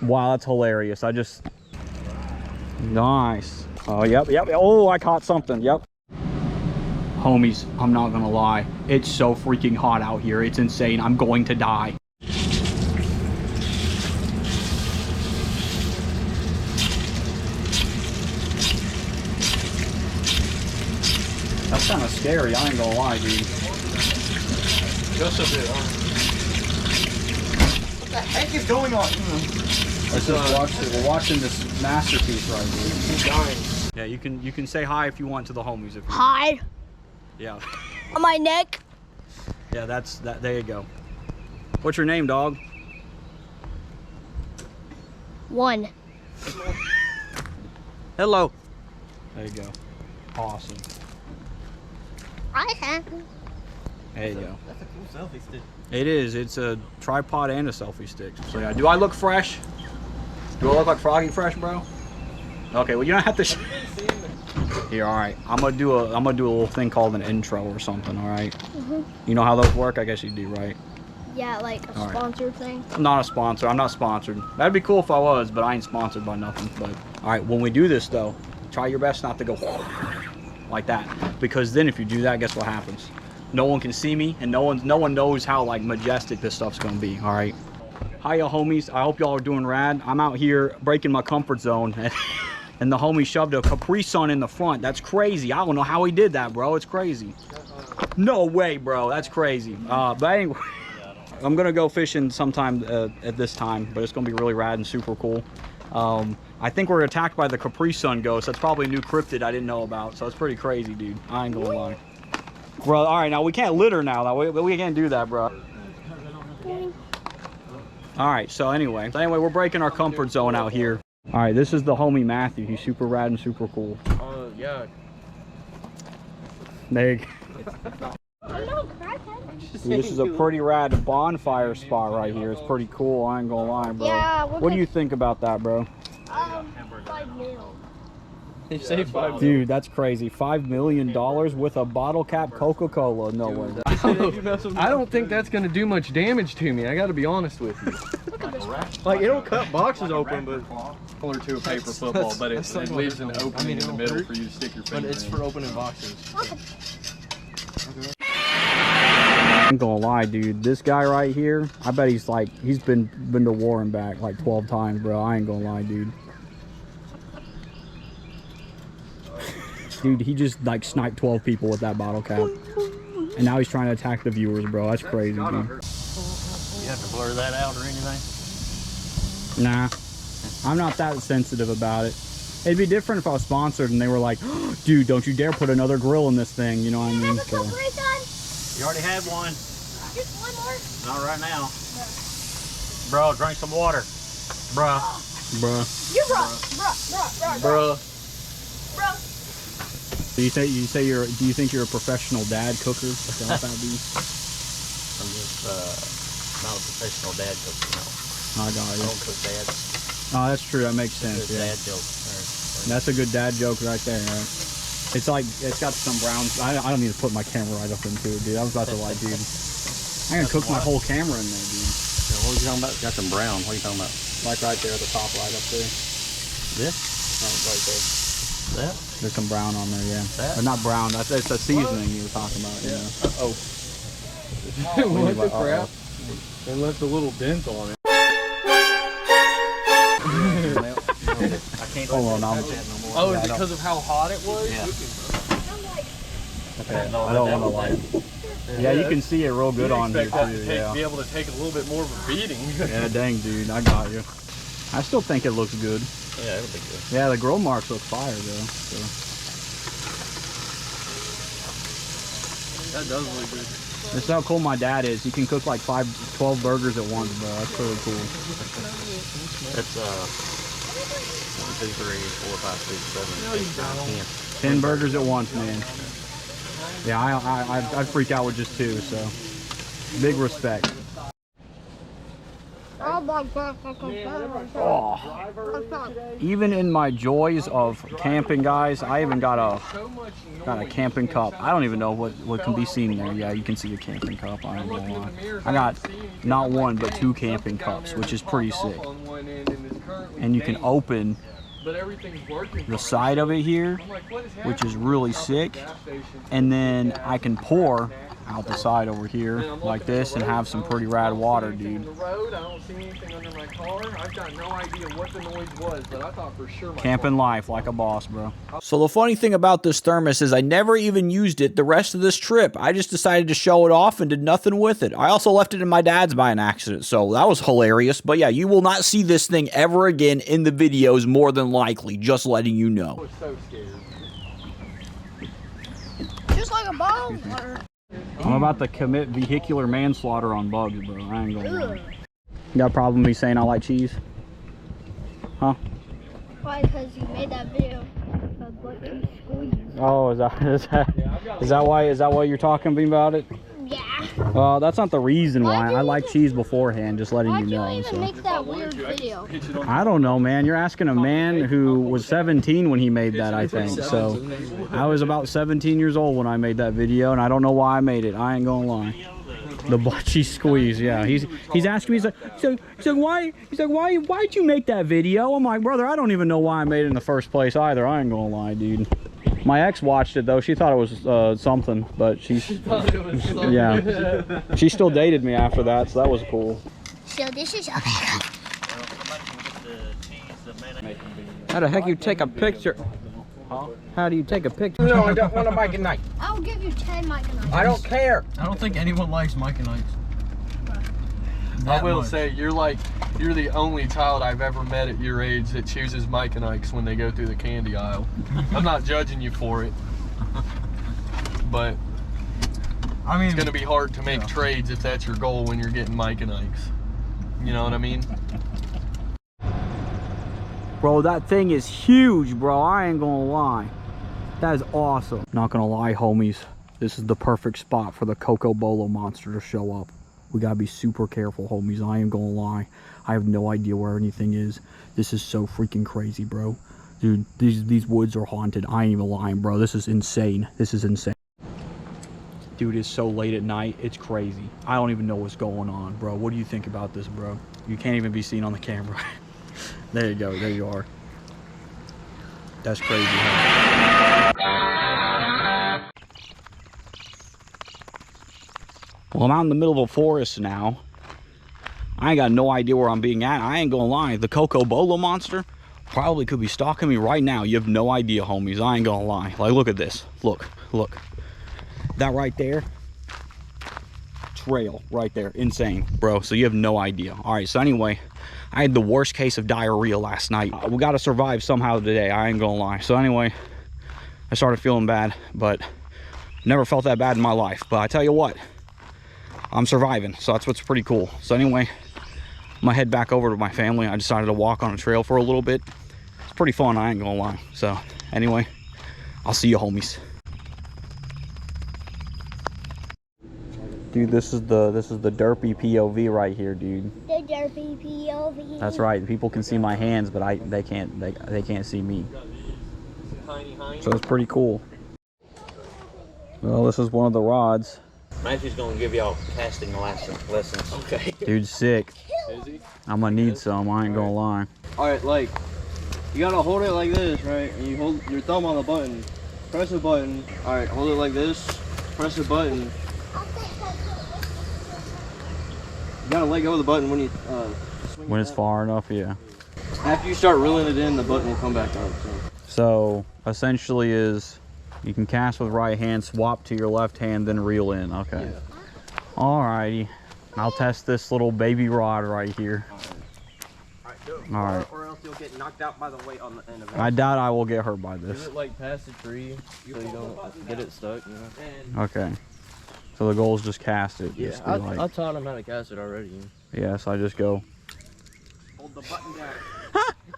Wow, that's hilarious. I just... Nice. Oh, yep. Oh, I caught something. Yep. Homies, I'm not gonna lie. It's so freaking hot out here. It's insane. I'm going to die. That's kind of scary. I ain't gonna lie, dude. Just a bit, What the heck is going on? Let's just watch it. We're watching this masterpiece right here. He's dying. Yeah, you can say hi if you want to the homies. If you Hi. Yeah. On my neck. Yeah, that's that. There you go. What's your name, dog? 1. Hello. There you go. Awesome. I have. There you go. That's a cool selfie stick. It is. It's a tripod and a selfie stick. So yeah, do I look fresh? Do I look like Froggy Fresh, bro? Okay, well you don't have to. Here, all right. I'm gonna do a little thing called an intro or something. All right. You know how those work? I guess you do, right? Yeah, like a sponsored thing. I'm not a sponsor. I'm not sponsored. That'd be cool if I was, but I ain't sponsored by nothing. But all right, when we do this though, try your best not to go like that, because then if you do that, guess what happens? No one can see me, and no one knows how like majestic this stuff's gonna be. All right. Hiya, homies. I hope y'all are doing rad. I'm out here breaking my comfort zone, and the homie shoved a Capri Sun in the front. That's crazy. I don't know how he did that, bro. It's crazy. No way, bro. That's crazy. But anyway, I'm gonna go fishing sometime at this time, but it's gonna be really rad and super cool. I think we're attacked by the Capri Sun ghost. That's probably a new cryptid I didn't know about, so it's pretty crazy, dude. I ain't gonna lie. Bro, all right, now we can't litter now. We can't do that, bro. All right, so anyway, we're breaking our comfort zone out here. All right, this is the homie Matthew. He's super rad and super cool. Yeah. There you go. Dude, this is a pretty rad bonfire spot right here. It's pretty cool. I ain't gonna lie, bro. Yeah, what do you think about that, bro? 5 mil. You say 5 Dude, that's crazy. $5 million with a bottle cap Coca-Cola. No way. I don't think that's gonna do much damage to me. I gotta be honest with you. Like, it'll cut boxes open, but similar to a paper football, but it leaves an opening in the middle for you to stick your finger in. But it's for opening boxes. I ain't gonna lie, dude. This guy right here, I bet he's been to war and back like 12 times, bro. I ain't gonna lie, dude. Dude, he just like sniped 12 people with that bottle cap. And now he's trying to attack the viewers, bro. That's crazy, dude. You have to blur that out or anything? Nah, I'm not that sensitive about it. It'd be different if I was sponsored and they were like, oh, dude, don't you dare put another grill in this thing. You know what I mean? So. You already had one. Just one more? Not right now. No. Bro, drink some water. Bruh. Bruh. You're bruh. Bruh. Do you think you're a professional dad cooker? Is that what that be? I'm just not a professional dad cooker, no. I got you. I don't cook dads. Oh, that's true. That makes sense. Good Yeah. dad joke. That's a good dad joke right there, right? It's like, it's got some brown. I don't need to put my camera right up into it, dude. I was about to like, dude. I'm gonna cook my whole camera in there, dude. Yeah, what are you talking about? Got some brown. What are you talking about? Like right there at the top right up there. This? No, right there. That? There's some brown on there, yeah. That? Or not brown. That's a seasoning you were talking about. Yeah. Uh-oh. What the crap? It left a little dent on it. I can't Hold on, touch that no more. Oh, is it because of how hot it was? Yeah. Okay. I don't want to like. Yeah, you can see it real good on here too. Yeah. Be able to take a little bit more of a beating. Yeah, dang, dude, I got you. I still think it looks good. Yeah, it'll be good. Yeah, the grill marks look fire though. So. That does look good. This is how cool my dad is. He can cook like 12 burgers at once, bro. That's really cool. That's 1, 2, 3, 4, 5, 6, 7, 8, 9, 10. 10 burgers at once, man. Yeah, I'd freak out with just 2, so big respect. Oh. Even in my joys of camping, guys, I even got a camping cup. I don't even know what can be seen there. Yeah, you can see the camping cup. I don't know. I got not one but 2 camping cups, which is pretty sick. And you can open the side of it here, which is really sick. And then I can pour out the side over here like this and have some pretty rad water, dude. Camping life like a boss, bro. So the funny thing about this thermos is I never even used it the rest of this trip. I just decided to show it off and did nothing with it. I also left it in my dad's by an accident, so that was hilarious. But yeah, you will not see this thing ever again in the videos, more than likely, just letting you know. I was so scared. Just like a bottle of water. I'm about to commit vehicular manslaughter on bugs, bro. I ain't gonna lie. You got a problem with me saying I like cheese? Huh? Why? Because you made that video of what you squeeze. Oh, is that why you're talking to me about it? Yeah. Well, that's not the reason why. I like cheese beforehand, just letting you know. Why'd you even make that weird video? I don't know, man. You're asking a man who was 17 when he made that, I think. So I was about 17 years old when I made that video, and I don't know why I made it. I ain't gonna lie. The butt cheese squeeze, yeah. He's asking me, he's like, why'd you make that video? I'm like, brother, I don't even know why I made it in the first place either. I ain't gonna lie, dude. My ex watched it though. She thought it was something, but she thought it was something. Yeah. She still dated me after that, so that was cool. So this is How the heck you take a picture? Huh? How do you take a picture? No, I don't want a Mike and Ike. I'll give you 10 Mike and Ike. I don't care. I don't think anyone likes Mike and Ike's. I will say you're the only child I've ever met at your age that chooses Mike and Ike's when they go through the candy aisle. I'm not judging you for it, but I mean, it's gonna be hard to make trades if that's your goal when you're getting Mike and Ike's. You know what I mean? Bro, that thing is huge, bro. I ain't gonna lie. That is awesome. Not gonna lie, homies. This is the perfect spot for the Coco Bolo monster to show up. We gotta be super careful, homies. I ain't gonna lie. I have no idea where anything is. This is so freaking crazy, bro. Dude, these woods are haunted. I ain't even lying, bro. This is insane. This is insane. Dude, it's so late at night. It's crazy. I don't even know what's going on, bro. What do you think about this, bro? You can't even be seen on the camera. There you go. There you are. That's crazy, huh? Well, I'm out in the middle of a forest now. I ain't got no idea where I'm being at. I ain't gonna lie. The Coco Bolo monster probably could be stalking me right now. You have no idea, homies. I ain't gonna lie. Like, look at this. Look. That right there. Trail right there. Insane, bro. So you have no idea. All right, so anyway, I had the worst case of diarrhea last night. We got to survive somehow today. I ain't gonna lie. So anyway, I started feeling bad, but never felt that bad in my life. But I tell you what, I'm surviving, so that's what's pretty cool. So anyway, I'm gonna head back over to my family. I decided to walk on a trail for a little bit. It's pretty fun, I ain't gonna lie. So anyway, I'll see you, homies. Dude, this is the Derpy POV right here, dude. The Derpy POV. That's right. People can see my hands, but they can't see me. So it's pretty cool. Well, this is one of the rods. Matthew's gonna give y'all casting lessons. Okay. Dude's sick. Is he? I'm gonna need some. I ain't gonna lie. All right, like you gotta hold it like this, right? And you hold your thumb on the button. Press the button. All right, hold it like this. Press the button. You gotta let go of the button when you swing When it it's back. far enough, yeah. After you start reeling it in, the button will come back up. So essentially is you can cast with right hand, swap to your left hand, then reel in. Okay. Yeah. Alrighty. I'll test this little baby rod right here. All right. Or else you'll get knocked out by the weight on the end of it. I doubt I will get hurt by Do this. it like past the tree so you don't get it stuck, you know? Okay. So the goal is just cast it. Yeah, Just be I taught him how to cast it already. yeah, so I just go. Hold the button down.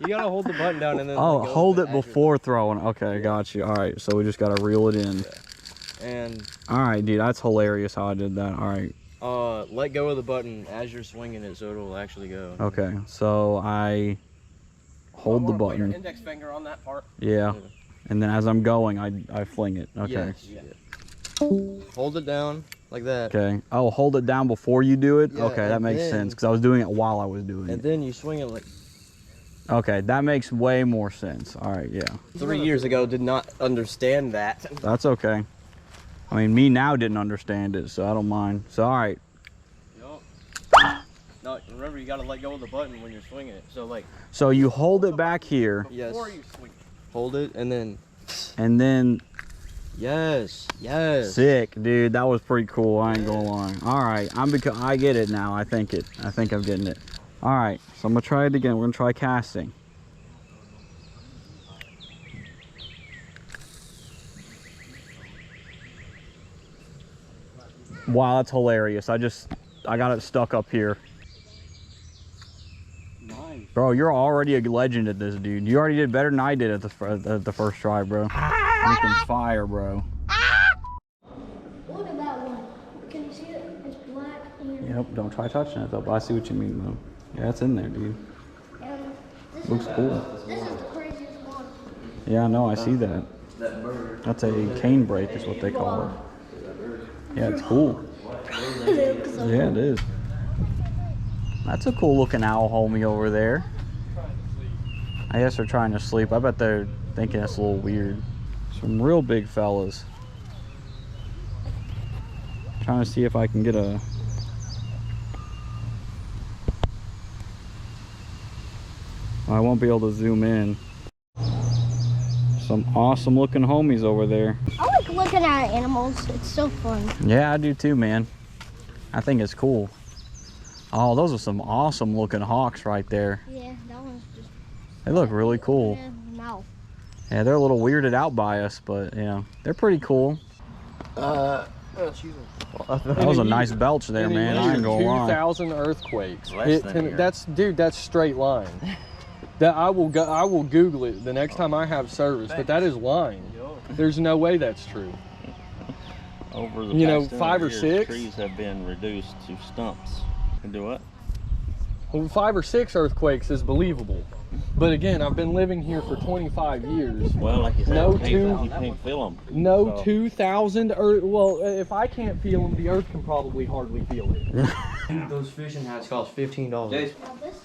You gotta hold the button down and then. Oh, let go hold of it before throwing. Okay, got you. All right, so we just gotta reel it in. And All right, dude, that's hilarious how I did that. All right. Let go of the button as you're swinging it so it'll actually go. Okay, so I hold the Put your button. index finger on that part. Yeah. And then as I'm going, I fling it. Okay. Yes. Yeah. Hold it down like that. Okay. Oh, hold it down before you do it? Yeah, Okay, that and makes then- sense because I was doing it while I was doing And it. then you swing it like... Okay, that makes way more sense. All right, yeah. 3 years ago did not understand that. That's okay. I mean, me now didn't understand it, so I don't mind. So, all right. No, remember you gotta let go of the button when you're swinging it. So like... So you hold it back here. Yes. Before you swing. Hold it and then... And then... Yes. Yes. Sick, dude. That was pretty cool. I ain't gonna lie. All right, I get it now. I think I'm getting it. All right, so I'm gonna try it again. We're gonna try casting. Wow, that's hilarious. I got it stuck up here. Nice. Bro, you're already a legend at this, dude. You already did better than I did at the first try, bro. Freaking fire, bro. Look at that one. Can you see it? It's black and, Yep, don't try touching it though, but I see what you mean though. Yeah, it's in there, dude. this Looks is cool. this is the craziest one. Yeah, no, I see that. That's a cane brake is what they call it. Yeah, it's cool. Yeah, it is. That's a cool looking owl homie over there. I guess they're trying to sleep. I bet they're thinking it's a little weird. Some real big fellas. Trying to see if I can get a... I won't be able to zoom in. Some awesome looking homies over there. I like looking at animals. It's so fun. Yeah, I do too, man. I think it's cool. Oh, those are some awesome looking hawks right there. Yeah, that one's just. They look really cool. No. Yeah, they're a little weirded out by us, but yeah, they're pretty cool. Excuse me. That was a nice belch there, man. I ain't gonna lie. 2,000 earthquakes. Less than here. That's straight line. That I will Google it the next time I have service, but that is line. There's no way that's true. Over the You know, past 200 5 or years, 6? trees have been reduced to stumps. And do what? Well, 5 or 6 earthquakes is believable. But again, I've been living here for 25 years. Well, like you said, No you can't feel them. No So- 2,000 earth. Well, if I can't feel them, the earth can probably hardly feel it. Those fishing hats cost $15. Now this is the movie.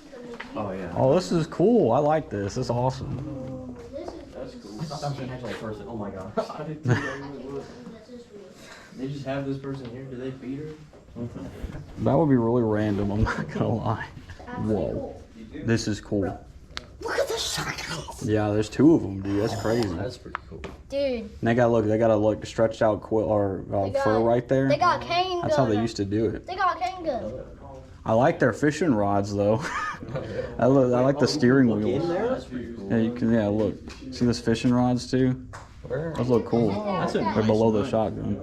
Oh yeah. Oh, this is cool. I like this. This is awesome. This is That's cool. I thought that was an actual person. Oh my gosh. this is real. They just have this person here. Do they feed her? That would be really random, I'm not gonna lie. Actually Whoa. cool. This is cool. Look at this size. Yeah, there's 2 of them, dude. That's crazy. That's pretty cool. Dude, And they got a stretched out quill or They got- fur right there. they got cane That's how gun. they used to do it. They got cane gun. I like their fishing rods though. I like the steering wheels. That's pretty cool. Yeah, you can. Yeah, look. See those fishing rods too? Where? Those look cool. That's a They're below the shotgun.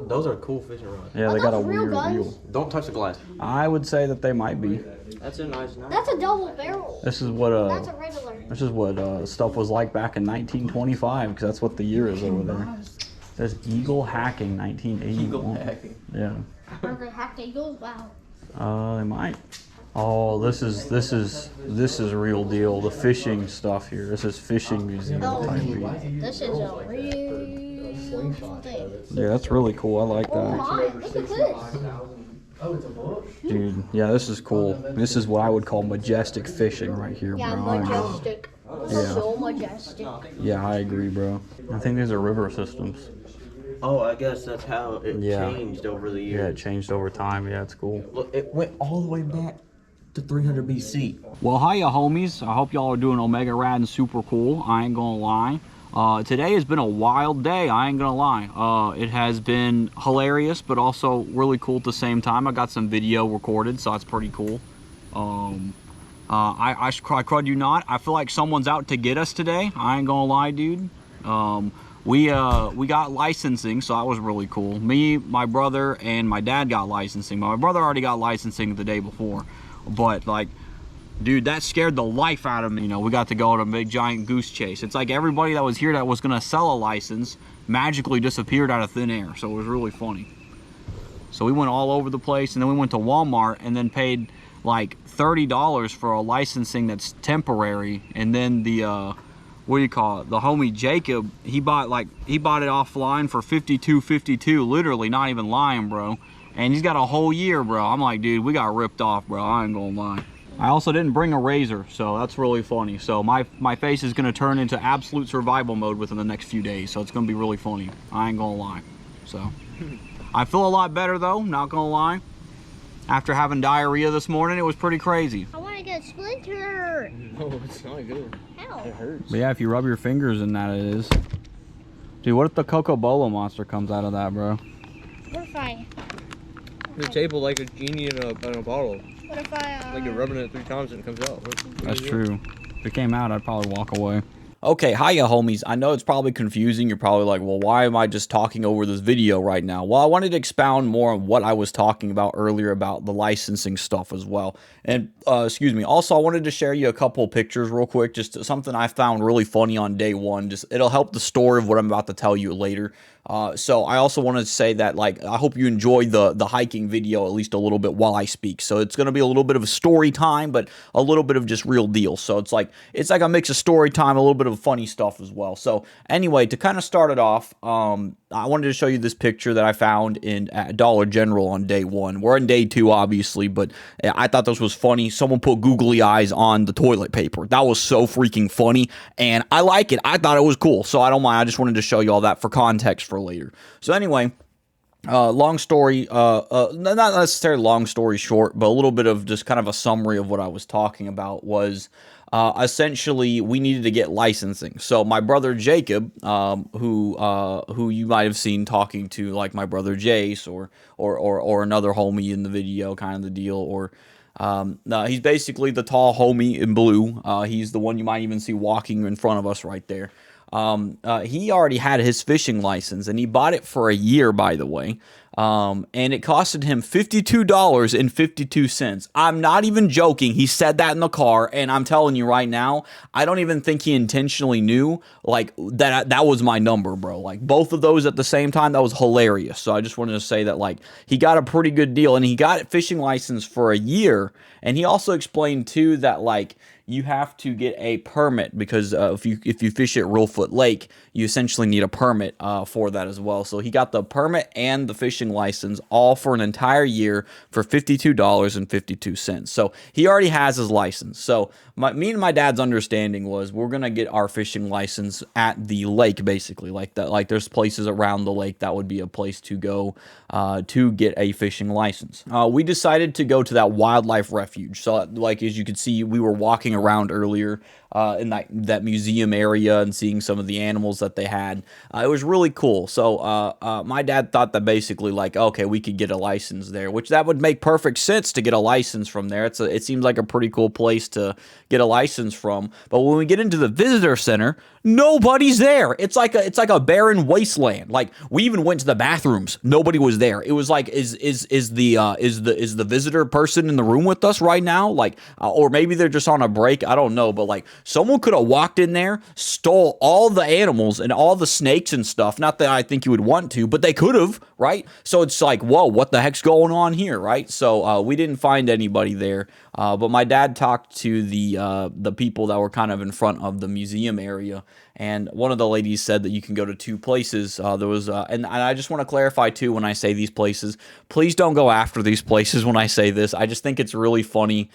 Those are cool fishing rods. Yeah, Are they got a those real weird guns? wheel. Don't touch the glass. I would say that they might be. That's a nice knife. That's a double barrel. This is what That's a regular. stuff was like back in 1925 because that's what the year is over there. It says Eagle Hacking 1981. Eagle hacking. Yeah. Are they hacked eagles? Wow. They might. Oh, this is real deal. The fishing stuff here. This is fishing museum type beat. This is a real thing. Yeah, that's really cool. I like Oh that. my, look at this. Dude, yeah, this is cool. This is what I would call majestic fishing right here, Yeah, bro. I agree. majestic. Yeah. So majestic. Yeah, I agree, bro. I think these are river systems. Oh, I guess that's how it Yeah. changed over the Yeah, it years. changed over time. Yeah, it's cool. Look, it went all the way back to 300 BC. Well, hiya, homies. I hope y'all are doing Omega Rad and super cool. I ain't gonna lie. Today has been a wild day. I ain't gonna lie. It has been hilarious, but also really cool at the same time. I got some video recorded, so that's pretty cool. I crud you not. I feel like someone's out to get us today. I ain't gonna lie, dude. We got licensing, so that was really cool. Me, my brother, and my dad got licensing. My brother already got licensing the day before, but like, dude, that scared the life out of me. You know, we got to go on a big giant goose chase. It's like everybody that was here that was gonna sell a license magically disappeared out of thin air, so it was really funny. So we went all over the place, and then we went to Walmart and then paid like $30 for a licensing that's temporary. And then the what do you call it, the homie Jacob, he bought it offline for $52.52, literally, not even lying, bro. And he's got a whole year, bro. I'm like, dude, we got ripped off, bro. I ain't gonna lie. I also didn't bring a razor, so that's really funny. So my face is gonna turn into absolute survival mode within the next few days, so it's gonna be really funny. I ain't gonna lie. So I feel a lot better though, not gonna lie. After having diarrhea this morning, it was pretty crazy. I want to get splintered. No, it's not good. How? It hurts. But yeah, if you rub your fingers in that, it is. Dude, what if the Coca-Cola monster comes out of that, bro? What if I? The table like a genie in a bottle. What if I? Like you're rubbing it 3 times and it comes out. That's true. If it came out, I'd probably walk away. Okay, hiya homies. I know it's probably confusing. You're probably like, well, why am I just talking over this video right now? Well, I wanted to expound more on what I was talking about earlier about the licensing stuff as well. And, excuse me. Also, I wanted to share you a couple of pictures real quick. Just something I found really funny on day one. Just it'll help the story of what I'm about to tell you later. So I also wanted to say that, like, I hope you enjoy the hiking video at least a little bit while I speak. So it's going to be a little bit of a story time, but a little bit of just real deal. So it's like a mix of story time, a little bit of funny stuff as well. So anyway, to kind of start it off, I wanted to show you this picture that I found at Dollar General on day one. We're on day two, obviously, but I thought this was funny. Someone put googly eyes on the toilet paper. That was so freaking funny, and I like it. I thought it was cool, so I don't mind. I just wanted to show you all that for context for later. So anyway, long story, not necessarily long story short, but a little bit of just kind of a summary of what I was talking about was essentially we needed to get licensing. So my brother Jacob, who you might have seen talking to like my brother Jace or another homie in the video, kind of the deal, or he's basically the tall homie in blue. He's the one you might even see walking in front of us right there. He already had his fishing license, and he bought it for a year, by the way. And it costed him $52.52. I'm not even joking. He said that in the car, and I'm telling you right now, I don't even think he intentionally knew, like, that was my number, bro. Like, both of those at the same time, that was hilarious. So I just wanted to say that, like, he got a pretty good deal, and he got a fishing license for a year. And he also explained, too, that, like, you have to get a permit because if you fish at Reelfoot Lake, you essentially need a permit for that as well. So he got the permit and the fishing license all for an entire year for $52.52. So he already has his license. So me and my dad's understanding was we're gonna get our fishing license at the lake, basically, like that. Like there's places around the lake that would be a place to go to get a fishing license. We decided to go to that wildlife refuge. So like as you can see, we were walking around earlier in that museum area and seeing some of the animals that they had. It was really cool. So my dad thought that basically like, okay, we could get a license there, which that would make perfect sense to get a license from there. It seems like a pretty cool place to get a license from. But when we get into the visitor center, nobody's there. It's like a barren wasteland. Like we even went to the bathrooms. Nobody was there. It was like, is the visitor person in the room with us right now? Like, or maybe they're just on a break. I don't know. But like someone could have walked in there, stole all the animals and all the snakes and stuff. Not that I think you would want to, but they could have, right? So it's like, whoa, what the heck's going on here, right? So we didn't find anybody there. But my dad talked to the people that were kind of in front of the museum area, and one of the ladies said that you can go to 2 places. There was, and I just want to clarify too when I say these places, please don't go after these places when I say this. I just think it's really funny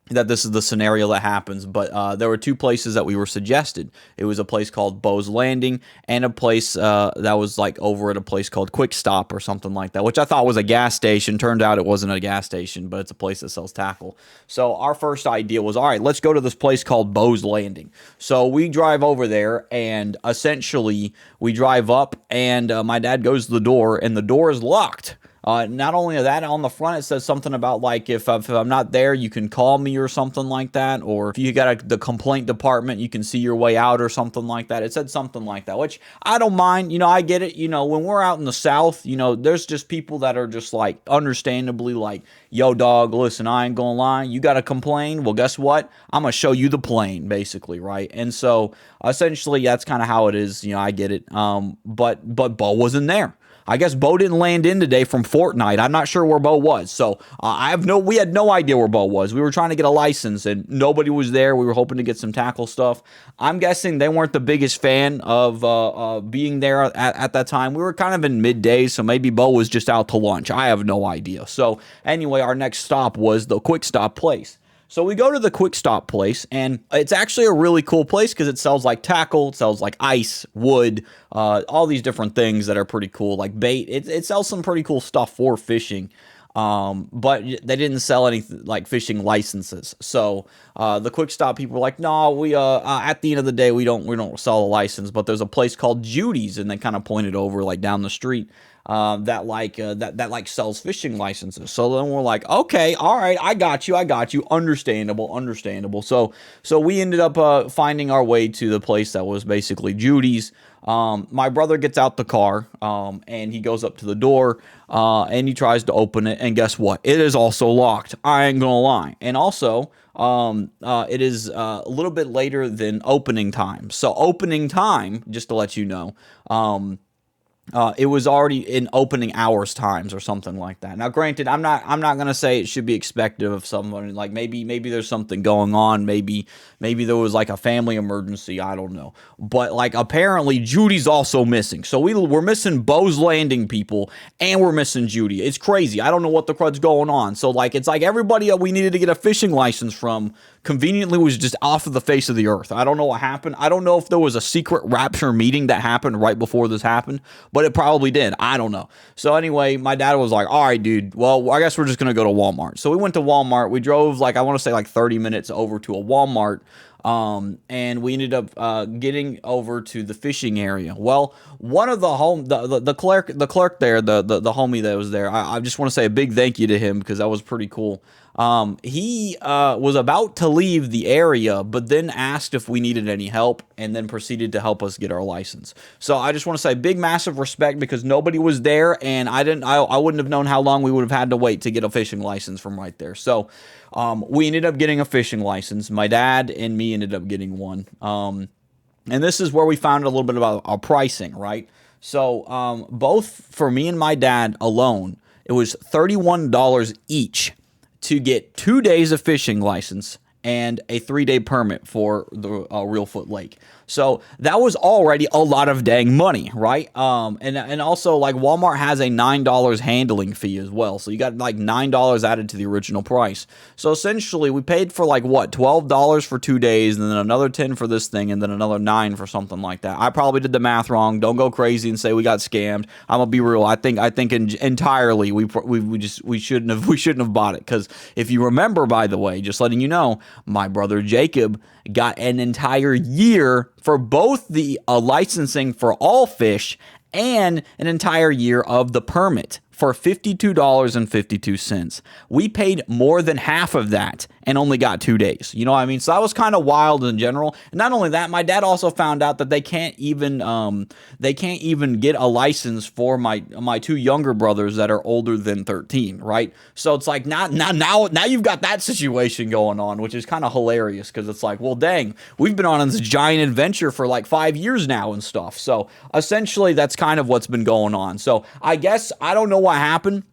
that this is the scenario that happens, but there were 2 places that we were suggested. It was a place called Bo's Landing and a place that was like over at a place called Quick Stop or something like that, which I thought was a gas station. Turned out it wasn't a gas station, but it's a place that sells tackle. So our first idea was, all right, let's go to this place called Bo's Landing. So we drive over there, and essentially we drive up, and my dad goes to the door, and the door is locked. Not only that, on the front it says something about like if I'm not there, you can call me or something like that, or if you got the complaint department, you can see your way out or something like that. It said something like that, which I don't mind. You know, I get it. You know, when we're out in the South, you know, there's just people that are just like understandably like, yo, dog, listen, I ain't gonna lie, you got to complain. Well, guess what? I'm gonna show you the plane, basically, right? And so essentially, that's kind of how it is. You know, I get it. But Bo wasn't there. I guess Bo didn't land in today from Fortnite. I'm not sure where Bo was. So we had no idea where Bo was. We were trying to get a license and nobody was there. We were hoping to get some tackle stuff. I'm guessing they weren't the biggest fan of being there at that time. We were kind of in midday, so maybe Bo was just out to lunch. I have no idea. So anyway, our next stop was the Quick Stop place. So we go to the Quick Stop place, and it's actually a really cool place because it sells like tackle, it sells like ice, wood, all these different things that are pretty cool, like bait. It sells some pretty cool stuff for fishing, but they didn't sell any like fishing licenses. So the Quick Stop people were like, no, we at the end of the day we don't sell a license, but there's a place called Judy's, and they kind of pointed over like down the street. That sells fishing licenses. So then we're like, okay, all right, I got you. Understandable. So we ended up finding our way to the place that was basically Judy's. My brother gets out the car, and he goes up to the door, and he tries to open it, and guess what? It is also locked. I ain't gonna lie. And also, it is a little bit later than opening time. So opening time, just to let you know, it was already in opening hours times or something like that. Now, granted, I'm not gonna say it should be expected of someone. Like maybe there's something going on. Maybe there was like a family emergency. I don't know. But like apparently Judy's also missing. So we're missing Bo's Landing people and we're missing Judy. It's crazy. I don't know what the crud's going on. So like it's like everybody we needed to get a fishing license from conveniently was just off of the face of the earth. I don't know what happened. I don't know if there was a secret rapture meeting that happened right before this happened, but it probably did. I don't know. So anyway, my dad was like, all right, dude, well, I guess we're just going to go to Walmart. So we went to Walmart. We drove like, I want to say like 30 minutes over to a Walmart. And we ended up getting over to the fishing area. Well, one of the clerk there, the homie that was there, I just want to say a big thank you to him because that was pretty cool. He was about to leave the area, but then asked if we needed any help and then proceeded to help us get our license. So I just want to say big, massive respect because nobody was there and I wouldn't have known how long we would have had to wait to get a fishing license from right there. So, we ended up getting a fishing license. My dad and me ended up getting one. And this is where we found a little bit about our pricing, right? So, both for me and my dad alone, it was $31 each to get 2 days of fishing license and a 3-day permit for the Reelfoot Lake. So that was already a lot of dang money, right? And also like Walmart has a $9 handling fee as well. So you got like $9 added to the original price. So essentially we paid for like what, $12 for 2 days and then another 10 for this thing and then another 9 for something like that. I probably did the math wrong. Don't go crazy and say we got scammed. I'm gonna be real. I think entirely we shouldn't have bought it because if you remember, by the way, just letting you know, my brother Jacob got an entire year for both the licensing for all fish and an entire year of the permit for $52.52. We paid more than half of that and only got 2 days. You know what I mean? So that was kind of wild in general. And not only that, my dad also found out that they can't even get a license for my two younger brothers that are older than 13, right? So it's like now you've got that situation going on, which is kind of hilarious because it's like, well, dang, we've been on this giant adventure for like 5 years now and stuff. So essentially that's kind of what's been going on. So I guess I don't know what happened.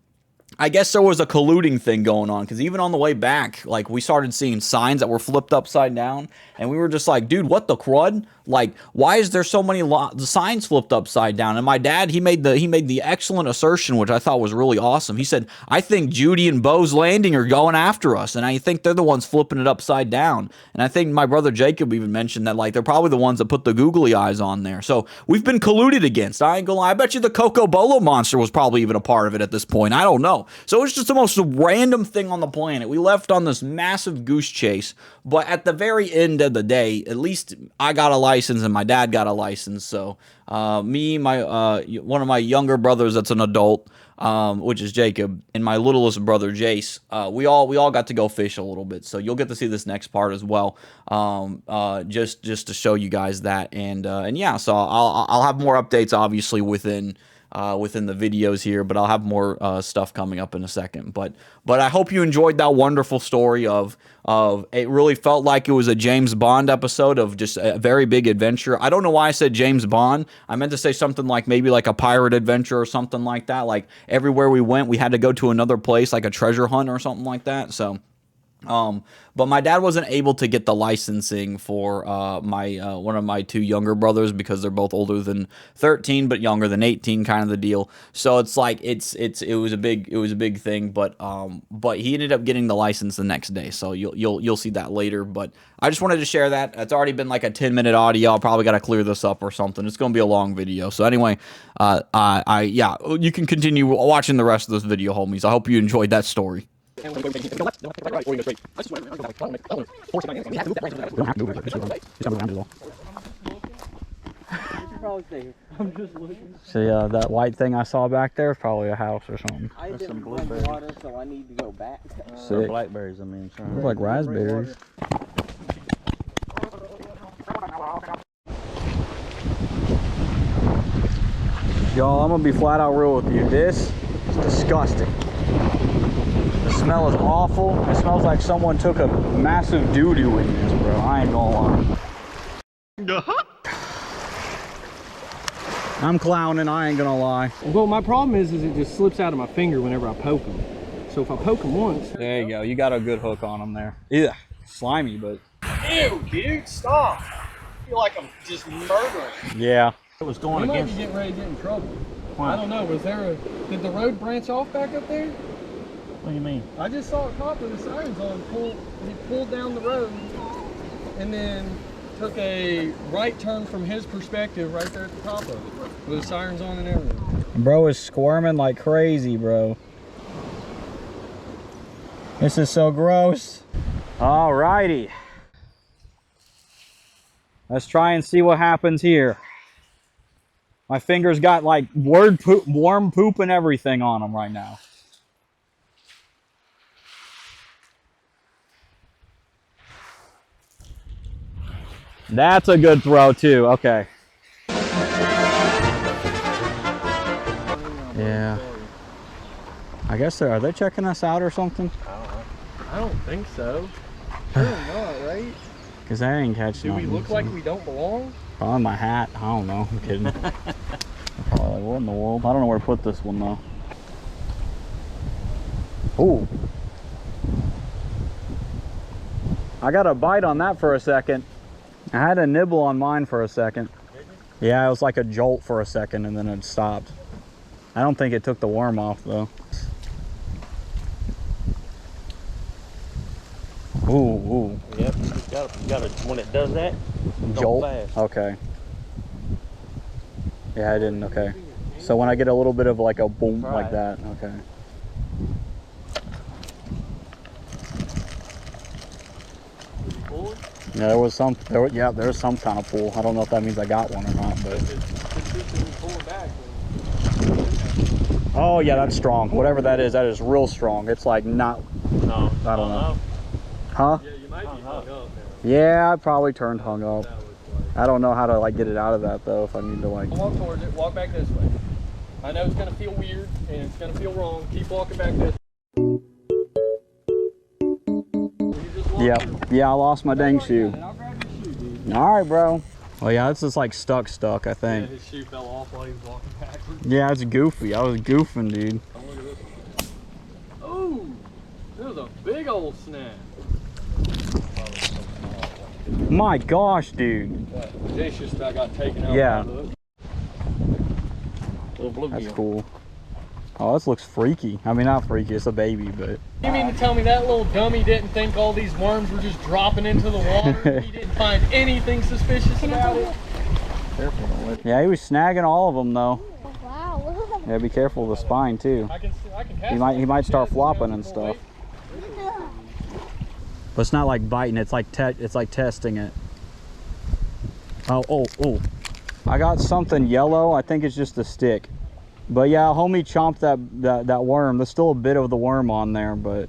I guess there was a colluding thing going on because even on the way back, like we started seeing signs that were flipped upside down and we were just like, dude, what the crud? Like, why is there so many signs flipped upside down? And my dad, he made the excellent assertion, which I thought was really awesome. He said, I think Judy and Bo's Landing are going after us. And I think they're the ones flipping it upside down. And I think my brother Jacob even mentioned that, like, they're probably the ones that put the googly eyes on there. So we've been colluded against. I ain't gonna lie. I bet you the Coco Bolo monster was probably even a part of it at this point. I don't know. So it's just the most random thing on the planet. We left on this massive goose chase. But at the very end of the day, at least I got a license and my dad got a license. So one of my younger brothers that's an adult, which is Jacob, and my littlest brother Jace, we all got to go fish a little bit. So you'll get to see this next part as well, just to show you guys that. And yeah, so I'll have more updates obviously within within the videos here, but I'll have more stuff coming up in a second. But I hope you enjoyed that wonderful story of it really felt like it was a James Bond episode of just a very big adventure. I don't know why I said James Bond. I meant to say something like maybe like a pirate adventure or something like that. Like everywhere we went, we had to go to another place, like a treasure hunt or something like that. So but my dad wasn't able to get the licensing for my one of my two younger brothers because they're both older than 13 but younger than 18, kind of the deal. So it's like it was a big thing, but he ended up getting the license the next day. So you'll see that later. But I just wanted to share that. It's already been like a 10-minute audio. I'll probably got to clear this up or something. It's going to be a long video. So anyway, yeah, you can continue watching the rest of this video, homies. I hope you enjoyed that story. We don't have to do it. Just go around it all. See, that white thing I saw back there is probably a house or something. I didn't drink water, so I need to go back. Sick. Blackberries, I mean. Sorry. Looks like raspberries. Y'all, I'm gonna be flat out real with you. This is disgusting. The smell is awful. It smells like someone took a massive doo-doo in this, bro. I ain't gonna lie. I'm clowning, I ain't gonna lie. Well, my problem is it just slips out of my finger whenever I poke them. So if I poke them once... There you go. You got a good hook on them there. Yeah, slimy, but... Ew, dude, stop. I feel like I'm just murdering. Yeah. It was going We might against... be getting ready to get in trouble. I don't know. Was there a... Did the road branch off back up there? What do you mean? I just saw a cop with the sirens on he pulled down the road and then took a right turn from his perspective right there at the top of it with the sirens on and everything. Bro is squirming like crazy, bro. This is so gross. Alrighty. Let's try and see what happens here. My fingers got like worm poop and everything on them right now. That's a good throw too. Okay. Yeah. I guess are they checking us out or something? I don't think so. Sure not, right? Because they ain't catching. Do we look like we don't belong? Probably my hat. I don't know. I'm kidding. Probably like, what in the world? I don't know where to put this one though. Ooh. I got a bite on that for a second. I had a nibble on mine for a second. Yeah, it was like a jolt for a second and then it stopped. I don't think it took the worm off though. Ooh, ooh. Yep, you got to, when it does that, Jolt? fast. Okay. Yeah, I didn't, okay. So when I get a little bit of like a boom like that, okay. Yeah, there was some, there's some kind of pull. I don't know if that means I got one or not, but. Oh yeah, that's strong. Whatever that is real strong. It's like not, No, I don't know. Huh? Yeah, you might be hung up now. Yeah, I probably turned hung up. I don't know how to like get it out of that though, if I need to like. Walk towards it, walk back this way. I know it's gonna feel weird and it's gonna feel wrong. Keep walking back this way. Yeah, I lost my dang shoe. I'll grab your shoe, dude. All right, bro. Well, yeah, this is like stuck, I think. Yeah, his shoe fell off while he was walking backwards. Yeah, it's goofy. I was goofing, dude. Oh, look at this one. Oh, there was a big old snap. My gosh, dude. This just about got taken out. Yeah. Little blue That's gill. cool. Oh, this looks freaky. I mean, not freaky. It's a baby, but. You mean to tell me that little dummy didn't think all these worms were just dropping into the water? He didn't find anything suspicious about it? Careful, don't let it. Yeah, he was snagging all of them though. Wow. Yeah, be careful of the spine too. I can cast He might start flopping and stuff. But it's not like biting. It's like testing it. Oh! I got something yellow. I think it's just a stick. But yeah, homie chomped that worm. There's still a bit of the worm on there, but.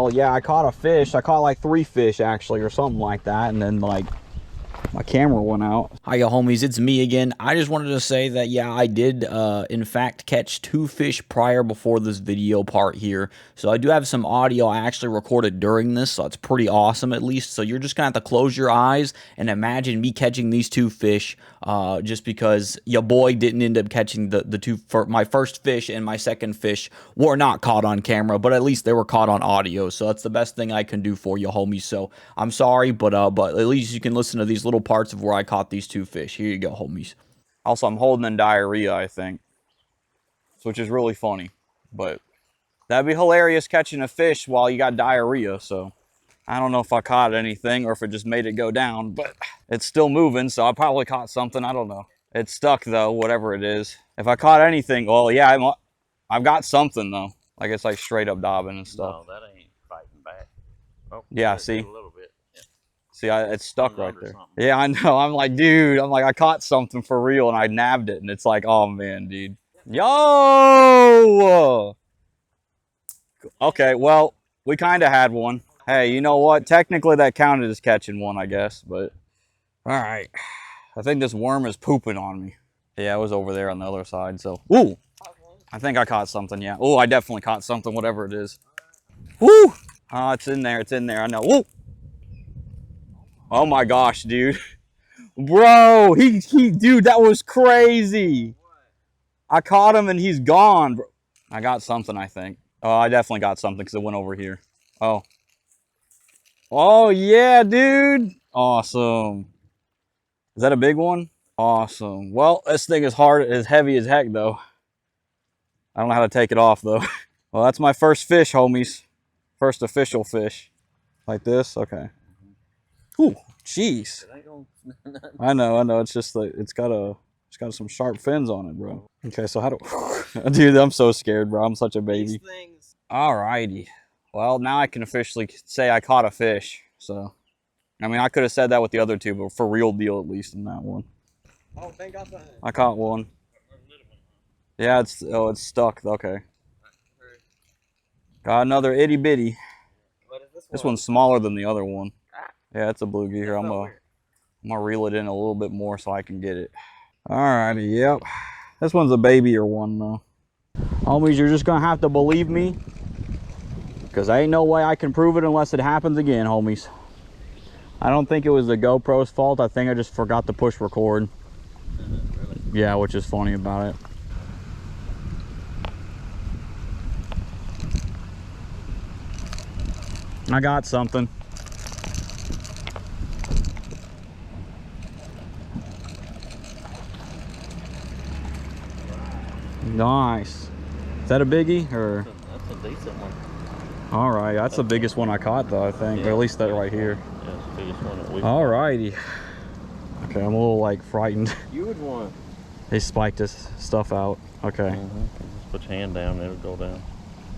well, yeah, I caught a fish. I caught like 3 fish actually, or something like that, and then like my camera went out. Hiya homies, it's me again. I just wanted to say that, yeah, I did in fact catch 2 fish prior before this video part here. So I do have some audio I actually recorded during this, so it's pretty awesome at least. So you're just gonna have to close your eyes and imagine me catching these 2 fish, just because your boy didn't end up catching the 2. My first fish and my second fish were not caught on camera, but at least they were caught on audio. So that's the best thing I can do for you homies. So I'm sorry, but at least you can listen to these little parts of where I caught these 2 fish. Here you go, homies. Also, I'm holding in diarrhea, I think, which is really funny. But that'd be hilarious catching a fish while you got diarrhea. So I don't know if I caught anything or if it just made it go down, but it's still moving, so I probably caught something. I don't know. It's stuck though, whatever it is. If I caught anything, well, yeah, I've got something though. Like it's like straight up dobbing and stuff. No, that ain't fighting back. Oh, yeah, see. A little bit. See, it's stuck right there. Yeah, I know. I'm like, dude, I caught something for real, and I nabbed it, and it's like, oh, man, dude. Yo! Okay, well, we kind of had one. Hey, you know what? Technically, that counted as catching one, I guess, but all right. I think this worm is pooping on me. Yeah, it was over there on the other side, so. Ooh! I think I caught something, yeah. Oh, I definitely caught something, whatever it is. Woo! Oh, it's in there, I know. Woo! Oh my gosh, dude. Bro, dude, that was crazy. I caught him and he's gone, bro. I got something, I think. Oh, I definitely got something because it went over here. Oh. Oh, yeah, dude. Awesome. Is that a big one? Awesome. Well, this thing is heavy as heck, though. I don't know how to take it off, though. Well, that's my first fish, homies. First official fish. Like this? Okay. Ooh, jeez. I know. It's just like it's got some sharp fins on it, bro. Okay, so how do dude, I'm so scared, bro. I'm such a baby. Alrighty. Well, now I can officially say I caught a fish. So I mean I could have said that with the other 2, but for real deal at least in that one. Oh, thank God. I caught one. Yeah, it's stuck. Okay. Got another itty bitty. What is This one's smaller than the other one. Yeah, it's a bluegie here. I'm gonna reel it in a little bit more so I can get it. Alrighty, yep. This one's a babier one though. Homies, you're just gonna have to believe me, because ain't no way I can prove it unless it happens again, homies. I don't think it was the GoPro's fault. I think I just forgot to push record. Yeah, which is funny about it. I got something. Nice. Is that a biggie or? That's a decent one. All right, that's the biggest one I caught though, I think. Yeah. Or at least that right here. Yeah, it's the biggest one that we've All righty. Okay, I'm a little like frightened. You would want. They spiked this stuff out. Okay. Just put your hand down, it'll go down.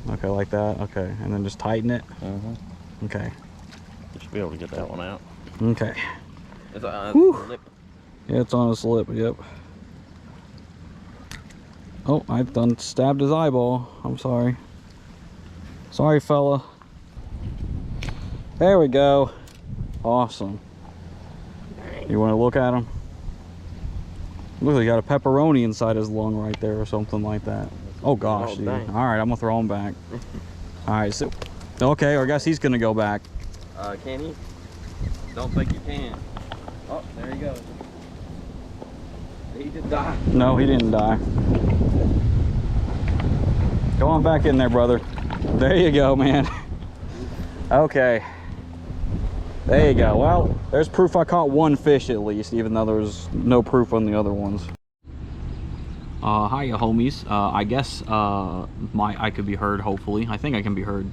Okay, like that. Okay, and then just tighten it. Okay. You should be able to get that one out. Okay. It's a lip. Yeah, it's on his lip. Yep. Oh, I done stabbed his eyeball. I'm sorry. Sorry, fella. There we go. Awesome. You want to look at him? Look, he got a pepperoni inside his lung right there or something like that. Oh gosh, dude. All right, I'm gonna throw him back. All right, so okay, I guess he's gonna go back. Can he? Don't think you can. Oh, there he goes. He did die. No, he didn't die. Go on back in there, brother. There you go, man. Okay. There you go. Well, there's proof I caught one fish at least, even though there's no proof on the other ones. Hiya, homies. I guess I could be heard, hopefully. I think I can be heard.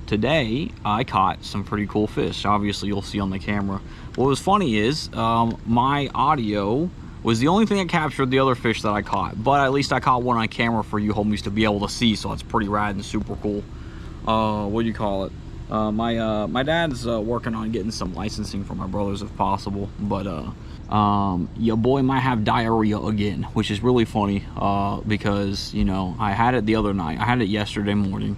Today, I caught some pretty cool fish. Obviously, you'll see on the camera. What was funny is my audio was the only thing that captured the other fish that I caught, but at least I caught one on camera for you homies to be able to see, so it's pretty rad and super cool. What do you call it? My dad's working on getting some licensing for my brothers if possible, but your boy might have diarrhea again, which is really funny because, you know, I had it the other night. I had it yesterday morning.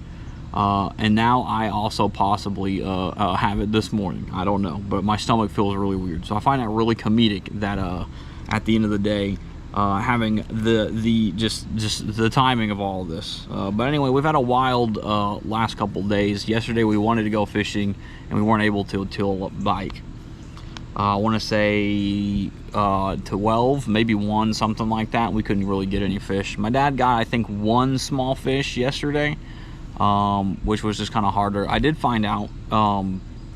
And now I also possibly have it this morning. I don't know, but my stomach feels really weird. So I find that really comedic that at the end of the day, having just the timing of all of this. But anyway, we've had a wild last couple days. Yesterday we wanted to go fishing and we weren't able to till like I want to say 12, maybe 1, something like that. We couldn't really get any fish. My dad got, I think, 1 small fish yesterday, which was just kind of harder. I did find out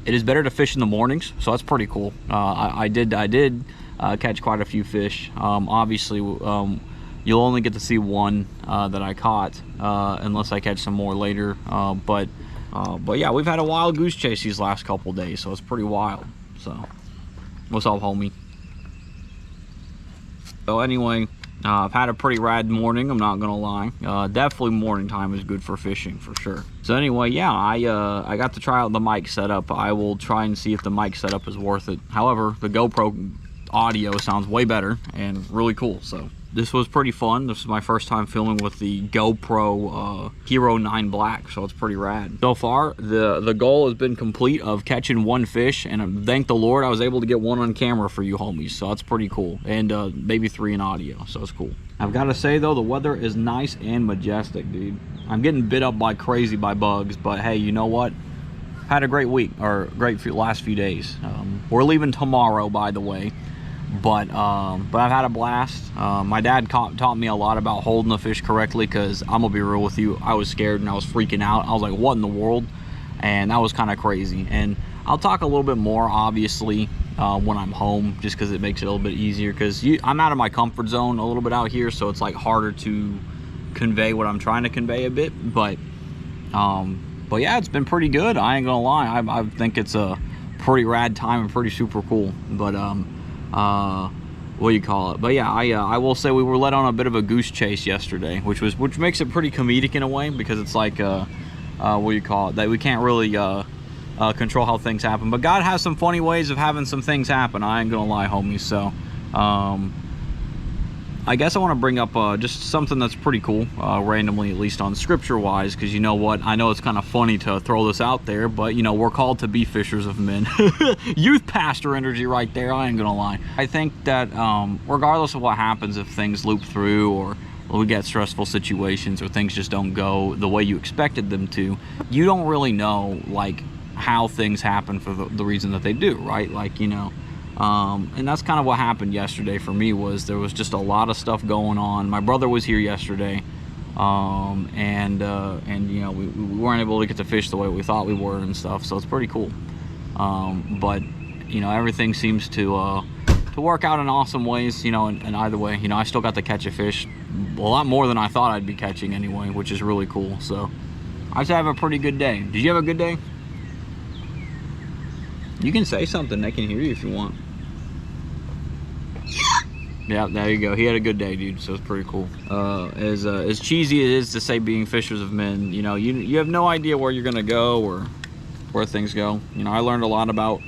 it is better to fish in the mornings, so that's pretty cool. I did catch quite a few fish. Obviously, you'll only get to see 1 that I caught unless I catch some more later. But yeah, we've had a wild goose chase these last couple days, so it's pretty wild. So. What's up, homie? So anyway, I've had a pretty rad morning, I'm not gonna lie. Definitely morning time is good for fishing, for sure. So anyway, yeah, I got to try out the mic setup. I will try and see if the mic setup is worth it. However, the GoPro audio sounds way better and really cool, so this was pretty fun. This is my first time filming with the GoPro Hero 9 Black, so it's pretty rad. So far, the goal has been complete of catching 1 fish, and thank the Lord I was able to get 1 on camera for you homies, so that's pretty cool. And maybe 3 in audio, so it's cool. I've got to say though, the weather is nice and majestic, dude. I'm getting bit up like crazy by bugs, but hey, you know what? Had a great week, or great last few days. We're leaving tomorrow, by the way. But I've had a blast. My dad taught me a lot about holding the fish correctly, because I'm gonna be real with you, I was scared and I was freaking out. I was like, what in the world? And that was kind of crazy. And I'll talk a little bit more, obviously, when I'm home, just because it makes it a little bit easier, because I'm out of my comfort zone a little bit out here, so it's like harder to convey what I'm trying to convey a bit. But yeah, it's been pretty good. I ain't gonna lie. I think it's a pretty rad time and pretty super cool. But what do you call it? But yeah, I will say we were led on a bit of a goose chase yesterday, which makes it pretty comedic in a way, because it's like what do you call it, that we can't really control how things happen, but God has some funny ways of having some things happen. I ain't gonna lie, homies. So I guess I want to bring up just something that's pretty cool, randomly, at least on scripture wise, because you know what, I know it's kind of funny to throw this out there, but you know, we're called to be fishers of men. Youth pastor energy right there, I ain't gonna lie. I think that regardless of what happens, if things loop through, or we get stressful situations, or things just don't go the way you expected them to, you don't really know like how things happen for the reason that they do, right? Like, you know, and that's kind of what happened yesterday for me. Was there was just a lot of stuff going on. My brother was here yesterday, and you know, we weren't able to get to fish the way we thought we were and stuff, so it's pretty cool. But you know, everything seems to work out in awesome ways, you know, and either way, you know, I still got to catch a fish, a lot more than I thought I'd be catching anyway, which is really cool. So I just have a pretty good day. Did you have a good day? You can say something, they can hear you if you want. Yeah, there you go. He had a good day, dude, so it's pretty cool. As cheesy it is to say being fishers of men, you know, you have no idea where you're gonna go or where things go. You know, I learned a lot about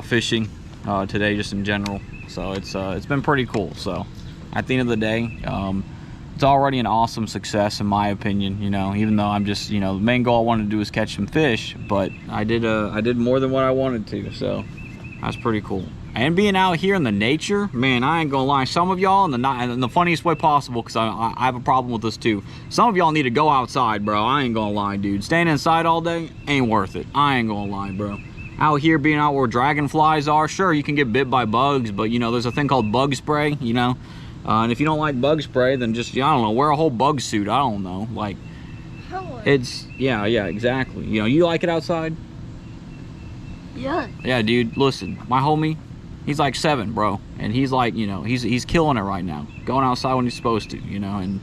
fishing today, just in general, so it's been pretty cool. So at the end of the day, it's already an awesome success in my opinion, you know, even though I'm just, you know, the main goal I wanted to do is catch some fish, but I did more than what I wanted to, so that's pretty cool. And being out here in the nature, man, I ain't gonna lie, some of y'all, in the funniest way possible, because I have a problem with this too, some of y'all need to go outside, bro. I ain't gonna lie, dude. Staying inside all day ain't worth it. I ain't gonna lie, bro. Out here, being out where dragonflies are, sure, you can get bit by bugs, but you know, there's a thing called bug spray, you know, and if you don't like bug spray, then just, I don't know, wear a whole bug suit. I don't know, like, it's, yeah, exactly. You know, you like it outside? Yeah. Yeah, dude, listen, my homie, he's like 7, bro, and he's like, you know, he's killing it right now, going outside when he's supposed to, you know, and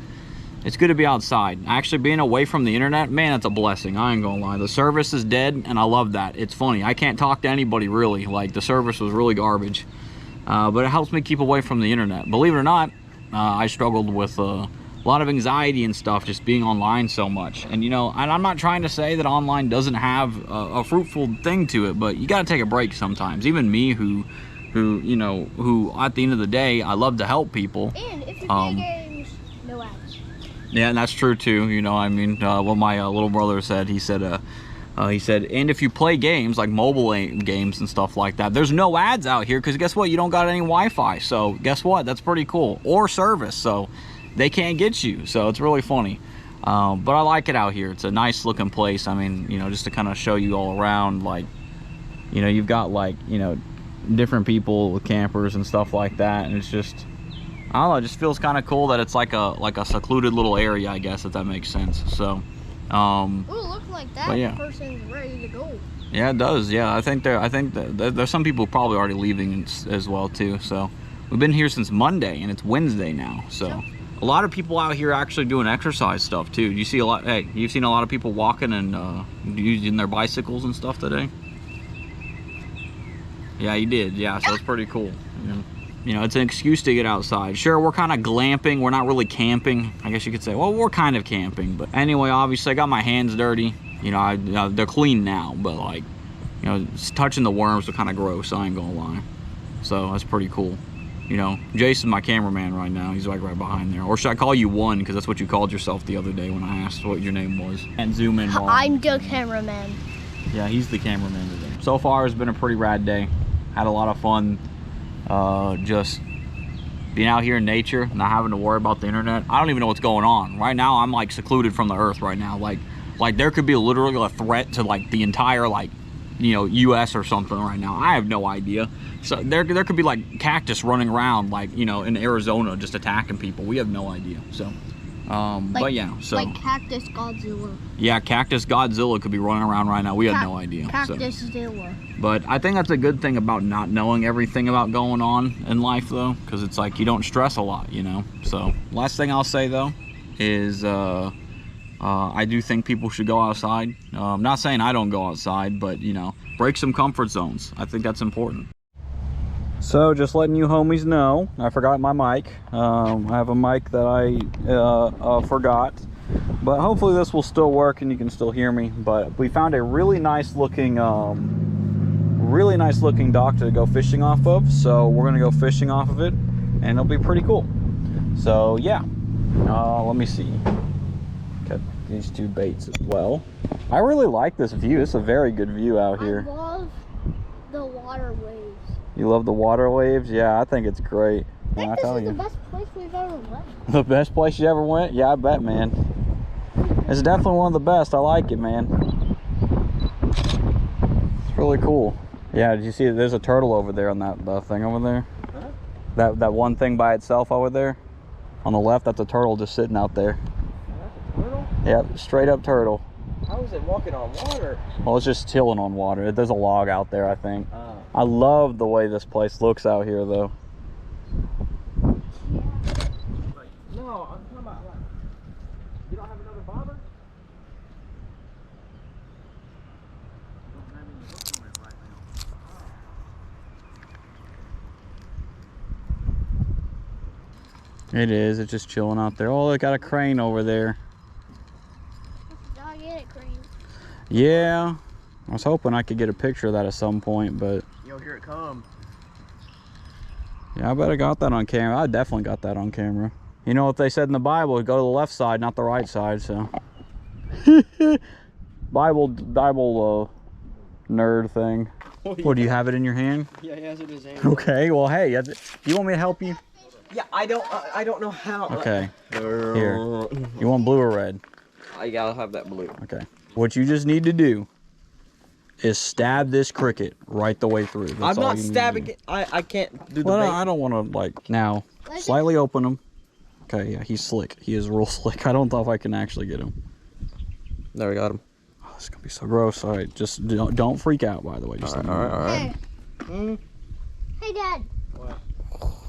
it's good to be outside. Actually, being away from the internet, man, that's a blessing. I ain't gonna lie. The service is dead, and I love that. It's funny, I can't talk to anybody really. Like, the service was really garbage, but it helps me keep away from the internet. Believe it or not, I struggled with a lot of anxiety and stuff, just being online so much. And you know, and I'm not trying to say that online doesn't have a fruitful thing to it, but you gotta take a break sometimes. Even me, who you know, who at the end of the day, I love to help people. And if you play games, no ads. Yeah, and that's true too. You know, I mean, what my little brother said, he said, and if you play games like mobile games and stuff like that, there's no ads out here because guess what? You don't got any Wi-Fi. So guess what? That's pretty cool. Or service, so they can't get you. So it's really funny. But I like it out here. It's a nice looking place. I mean, you know, just to kind of show you all around, like, you know, you've got like, you know, different people with campers and stuff like that, and it's just, I don't know, it just feels kind of cool that it's like a secluded little area, I guess, if that makes sense. So Ooh, look like that yeah. person's ready to go. Yeah, it does. Yeah, I think there's some people probably already leaving as well too. So we've been here since Monday and it's Wednesday now. So a lot of people out here actually doing exercise stuff too. You see a lot. Hey, you've seen a lot of people walking and using their bicycles and stuff today. Yeah, you did. Yeah, so it's pretty cool. You know, it's an excuse to get outside. Sure, we're kind of glamping. We're not really camping. I guess you could say, well, we're kind of camping. But anyway, obviously, I got my hands dirty. You know, they're clean now, but like, you know, touching the worms are kind of gross. I ain't gonna lie. So that's pretty cool. You know, Jason's my cameraman right now. He's like right behind there. Or should I call you One? Because that's what you called yourself the other day when I asked what your name was. And zoom in more. I'm the cameraman. Yeah, he's the cameraman today. So far, it's been a pretty rad day. Had a lot of fun. Just being out here in nature, not having to worry about the internet. I don't even know what's going on right now. I'm like secluded from the earth right now. Like there could be literally a threat to like the entire, like, you know, US or something right now. I have no idea. So there could be like cactus running around, like, you know, in Arizona just attacking people. We have no idea. So but yeah, so like Cactus Godzilla. Yeah, Cactus Godzilla could be running around right now. We have no idea. Cactus Zilla. But I think that's a good thing about not knowing everything about going on in life, though, because it's like you don't stress a lot, you know. So last thing I'll say though is I do think people should go outside. I'm not saying I don't go outside, but you know, break some comfort zones. I think that's important. So just letting you homies know, I forgot my mic. I have a mic that I forgot, but hopefully this will still work and you can still hear me. But we found a really nice looking dock to go fishing off of. So we're gonna go fishing off of it and it'll be pretty cool. So yeah, let me see. Got these two baits as well. I really like this view. It's a very good view out here. I love the water waves. You love the water waves? Yeah, I think it's great. I think this is the best place we've ever went. The best place you ever went? Yeah, I bet, man. It's definitely one of the best. I like it, man. It's really cool. Yeah, did you see there's a turtle over there on that thing over there? Huh? That one thing by itself over there? On the left, that's a turtle just sitting out there. That's a turtle? Yep, straight up turtle. How is it walking on water? Well, it's just chilling on water. There's a log out there, I think. I love the way this place looks out here, though. No, I'm talking about like, you don't have another bobber? It is. It's just chilling out there. Oh, they got a crane over there. Gigantic crane. Yeah. I was hoping I could get a picture of that at some point, but... Yo, here it comes. Yeah, I bet I got that on camera. I definitely got that on camera. You know what they said in the Bible? Go to the left side, not the right side, so... Bible nerd thing. Oh, yeah. What, do you have it in your hand? Yeah, he has it in his hand. Okay, well, hey, you want me to help you? Yeah, I don't know how. Okay. Here. You want blue or red? I gotta have that blue. Okay. What you just need to do is stab this cricket right the way through. That's I'm all not you need to stabbing do. it. I can't do the Well, bait. no, I don't want to, like, now, slightly open him. Okay, yeah, he's slick. He is real slick. I don't know if I can actually get him. There, we got him. Oh, this is going to be so gross. All right, just don't freak out, by the way. Just All right. Hey. Hey, Dad. What?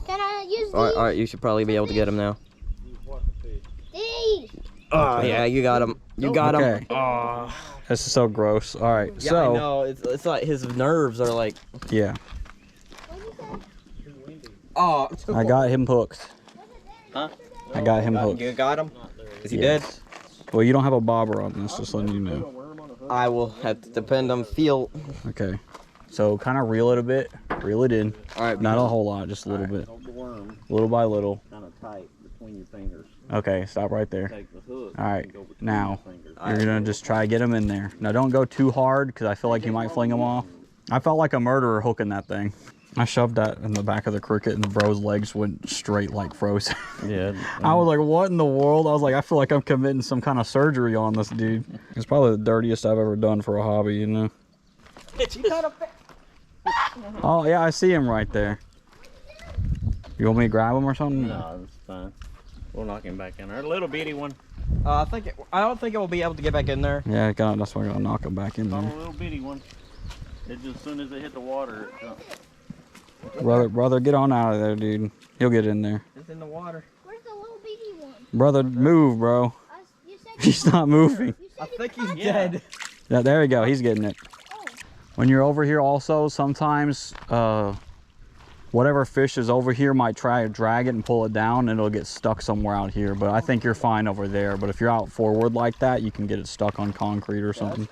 Can I use these? All right, you should probably be able to get him now. These. Oh, yeah, you got him. You got him. Okay. Oh. This is so gross. All right, Yeah, so. I know. It's like his nerves are like. Yeah, What did you say? Oh. I got him hooked. Huh? I got him hooked. You got him? Is he Yes. dead? Well, you don't have a bobber on this, just letting you know. I will have to depend on feel. Okay. So kind of reel it a bit. Reel it in. All right. Not a whole lot, just a little bit. Hold the worm Little by little. kind of tight between your fingers. Okay, stop right there. Take the hook. All right, and go between now your fingers. you're gonna just try to get them in there. Now don't go too hard because I feel like you might fling them off. I felt like a murderer hooking that thing. I shoved that in the back of the cricket and the bro's legs went straight like frozen. Yeah. I was like, what in the world? I was like, I feel like I'm committing some kind of surgery on this dude. It's probably the dirtiest I've ever done for a hobby, you know? Oh, yeah, I see him right there. You want me to grab him or something? No, it's fine. We'll knock him back in there. A little bitty one. I don't think it will be able to get back in there. Yeah, that's why I gotta knock him back in Not a there. little bitty one. It just, as soon as it hit the water, it jumps. Brother, get on out of there, dude. He'll get in there. It's in the water. Where's the little bitty one? Brother, move, bro. You said He's not moving. You I said think he he's caught dead. Yeah, there you go. He's getting it. Oh. When you're over here also, sometimes whatever fish is over here might try to drag it and pull it down and it'll get stuck somewhere out here. But I think you're fine over there. But if you're out forward like that, you can get it stuck on concrete or something.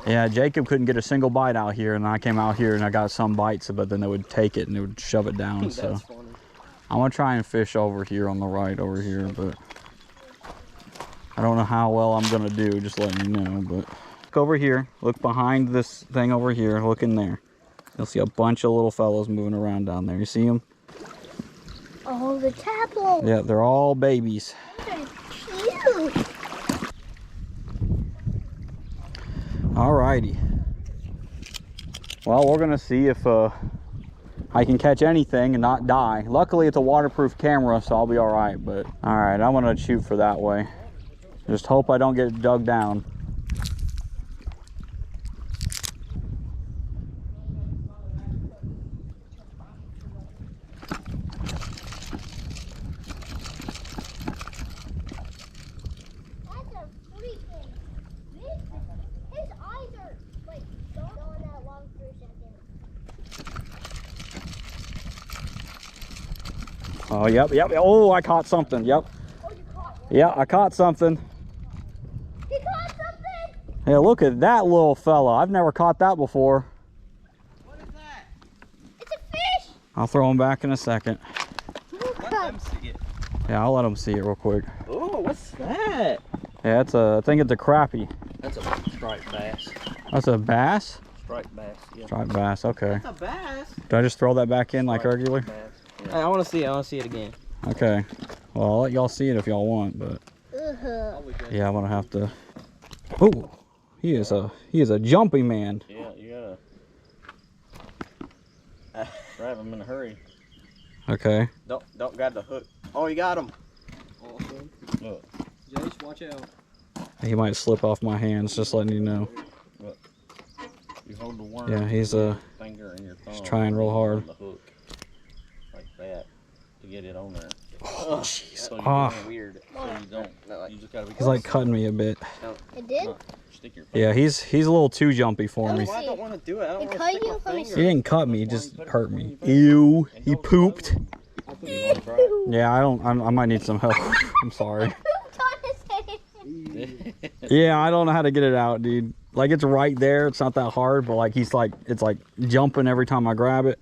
Yeah, Jacob couldn't get a single bite out here, and I came out here and I got some bites, but then they would take it and they would shove it down. So That's funny. I'm gonna try and fish over here on the right over here, but I don't know how well I'm gonna do, just letting you know. But look over here, look behind this thing over here, look in there. You'll see a bunch of little fellows moving around down there. You see them? Oh, the tadpole. Yeah, they're all babies. They're cute. Alrighty. Well, we're gonna see if I can catch anything and not die. Luckily, it's a waterproof camera, so I'll be all right. But all right, I'm gonna shoot for that way. Just hope I don't get dug down. That's a freaking big. His eyes are like going that long for a second. Oh, yep. Oh, I caught something. Yep. Oh, you caught one. Yeah, I caught something. He caught something. Hey, look at that little fella. I've never caught that before. What is that? It's a fish. I'll throw him back in a second. Let them see it. Yeah, I'll let him see it real quick. Oh, what's that? Yeah, I think it's a crappie. That's a striped bass. That's a bass? Striped bass, yeah. Striped bass, okay. It's a bass. Do I just throw that back in like regular? Bass. Hey, I want to see it. I want to see it again. Okay. Well, I'll let y'all see it if y'all want, but yeah, I'm gonna have to. Oh, he is a jumpy man. Yeah, you gotta grab him in a hurry. Okay. Don't grab the hook. Oh, you got him. Look, Jace, watch out. He might slip off my hands, just letting you know. you hold the worm. Yeah, he's finger and your thumb. trying real hard. on the hook, like that, to get it on there. Oh, jeez. So you Ah. Weird. so you don't. You just gotta be. He's like cutting me a bit. It did? Stick your. Yeah, he's a little too jumpy for me. I don't want to do it. I don't It want cut to stick you? my Let me He finger. didn't cut me, he just hurt me. Ew, he pooped. You wanna try it? Yeah, I might need some help. I'm sorry. Pooped on his hand. Yeah, I don't know how to get it out, dude. Like, it's right there. It's not that hard, but like it's like jumping every time I grab it.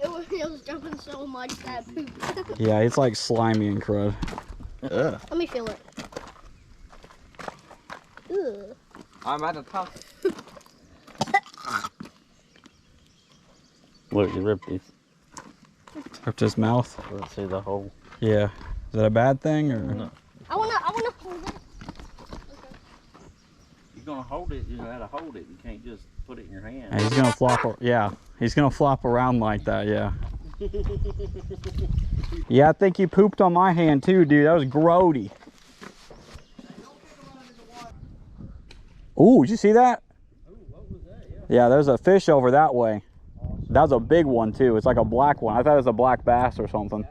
It was jumping so much that poop. Yeah, it's like slimy and crud. Let me feel it. Ugh. I'm at the top. Look, you ripped his. Ripped his mouth. Let's see the hole. Yeah. Is that a bad thing or? No. I wanna hold it. You're gonna hold it. You gotta hold it. You can't just put it in your hand. Yeah, he's gonna flop. Yeah, he's gonna flop around like that. Yeah. Yeah, I think he pooped on my hand too, dude. That was grody. Ooh, did you see that? Yeah, there's a fish over that way. That was a big one too. It's like a black one. I thought it was a black bass or something.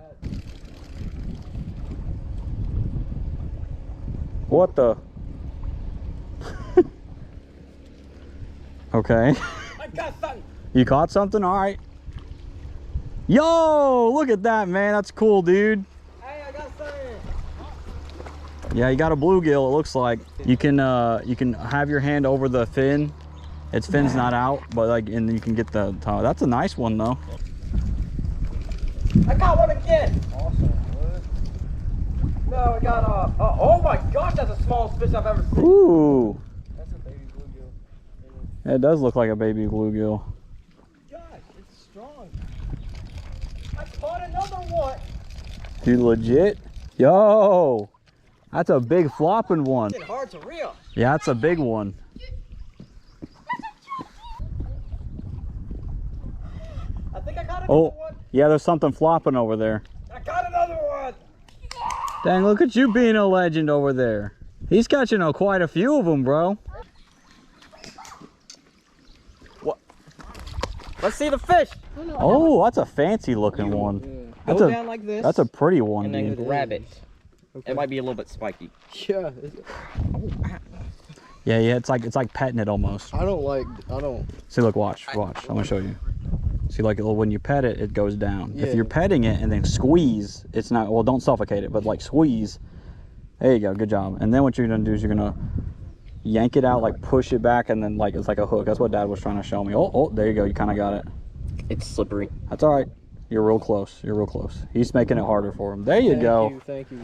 What the? Okay. I got something. You caught something? All right. Yo, look at that, man. That's cool, dude. Hey, I got something. Yeah, you got a bluegill, it looks like. You can have your hand over the fin. Its fin's not out, but like, and you can get the top. That's a nice one though. I got one again. Woo! No, I got oh my gosh, that's the smallest fish I've ever seen. Ooh. That's a baby bluegill. It does look like a baby bluegill. Gosh, it's strong. I caught another one. Dude, legit? Yo! That's a big flopping one. It's hard to reel. Yeah, that's a big one. I think I got another Oh, one. yeah, there's something flopping over there. I got another one. Dang, look at you being a legend over there. He's catching quite a few of them, bro. What? Let's see the fish. Oh, that's a fancy looking one. That's Go a, down like this. that's a pretty one, and then dude. grab it. It might be a little bit spiky. Yeah. Yeah, it's like petting it almost. I don't. See, look, watch. I'm gonna show you. See, like when you pet it, it goes down. Yeah. If you're petting it and then squeeze, it's not, well, don't suffocate it, but like squeeze. There you go, good job. And then what you're gonna do is you're gonna yank it out, like push it back, and then like it's like a hook. That's what Dad was trying to show me. Oh, there you go. You kind of got it. It's slippery. That's all right. You're real close. You're real close. He's making it harder for him. There you go. Thank you.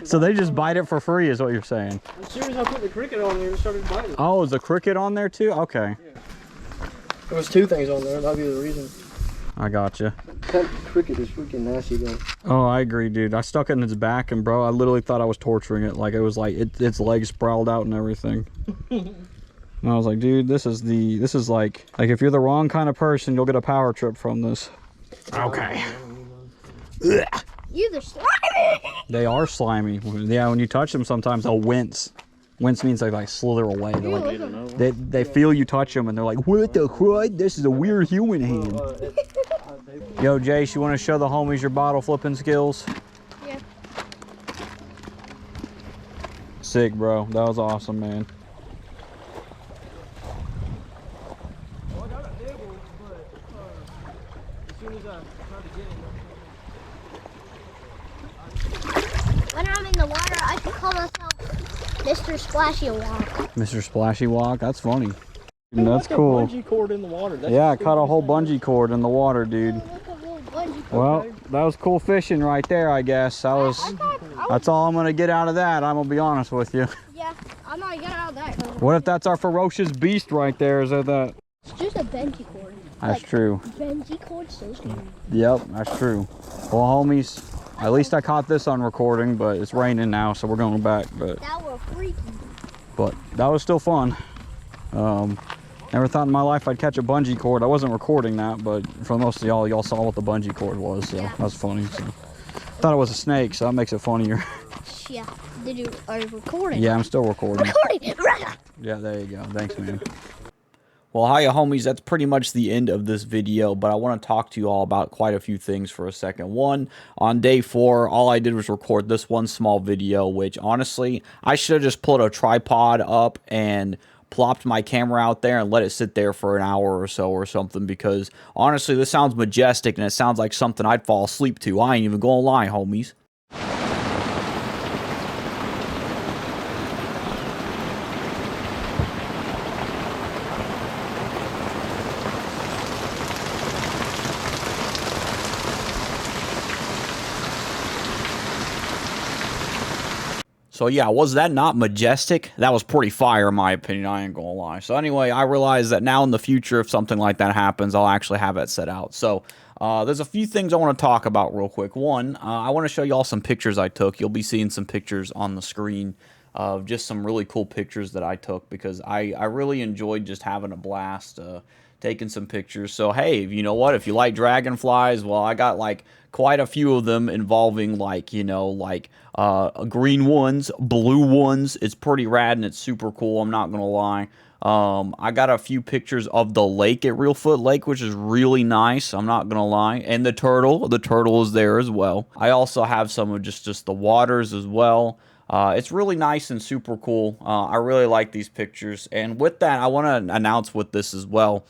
So they just bite it for free, is what you're saying? I'm serious. I put the cricket on there and started biting. Oh, is the cricket on there too? Okay. There was 2 things on there. That'd be the reason. I got you. That cricket is freaking nasty, though. Oh, I agree, dude. I stuck it in its back, and bro, I literally thought I was torturing it. Like it was like its legs sprawled out and everything. And I was like, dude, this is like if you're the wrong kind of person, you'll get a power trip from this. Okay. You the slimy. They are slimy. Yeah, when you touch them, sometimes they'll wince. Wince means they like slither away. They're like, they feel you touch them, and they're like, what the crud? This is a weird human hand. Yo, Jace, you want to show the homies your bottle flipping skills? Yeah. Sick, bro. That was awesome, man. Well, I got a big one, but as soon as I try to get it. When I'm in the water, I can call myself Mr. Splashy Walk. Mr. Splashy Walk. That's funny. That's Like a cool. bungee cord in the water. That's Yeah, I the caught a stupidest whole thing. bungee cord in the water, dude. Look at little bungee cord. Well, that was cool fishing right there, I guess. That's all I'm gonna get out of that. I'm gonna be honest with you. Yeah, I'm not getting out of that. What if that's our ferocious beast right there? Is that? It's just a bungee cord. That's Like, true. Bungee cord, so scary. Yep, that's true. Well, homies, at least I caught this on recording, but it's raining now, so we're going back. That were freaky. But that was still fun. Never thought in my life I'd catch a bungee cord. I wasn't recording that, but for most of y'all saw what the bungee cord was, so that was funny. So. Thought it was a snake, so that makes it funnier. Yeah. Are you recording? Yeah, I'm still recording. Recording! Yeah, there you go. Thanks, man. Well, hiya, homies. That's pretty much the end of this video, but I want to talk to you all about quite a few things for a second. One, on day 4, all I did was record this one small video, which honestly, I should have just put a tripod up and plopped my camera out there and let it sit there for an hour or so or something, because honestly, this sounds majestic and it sounds like something I'd fall asleep to. I ain't even gonna lie, homies. So yeah, was that not majestic? That was pretty fire in my opinion, I ain't gonna lie. So anyway, I realize that now in the future, if something like that happens, I'll actually have it set out. So there's a few things I want to talk about real quick. One, I want to show you all some pictures I took. You'll be seeing some pictures on the screen of just some really cool pictures that I took, because I really enjoyed just having a blast taking some pictures. So hey, you know what, if you like dragonflies, well, I got like quite a few of them involving like, you know, like green ones, blue ones. It's pretty rad and it's super cool, I'm not gonna lie. I got a few pictures of the lake at Reelfoot Lake, which is really nice, I'm not gonna lie. And the turtle is there as well. I also have some of just the waters as well. It's really nice and super cool. I really like these pictures. And with that, I want to announce with this as well.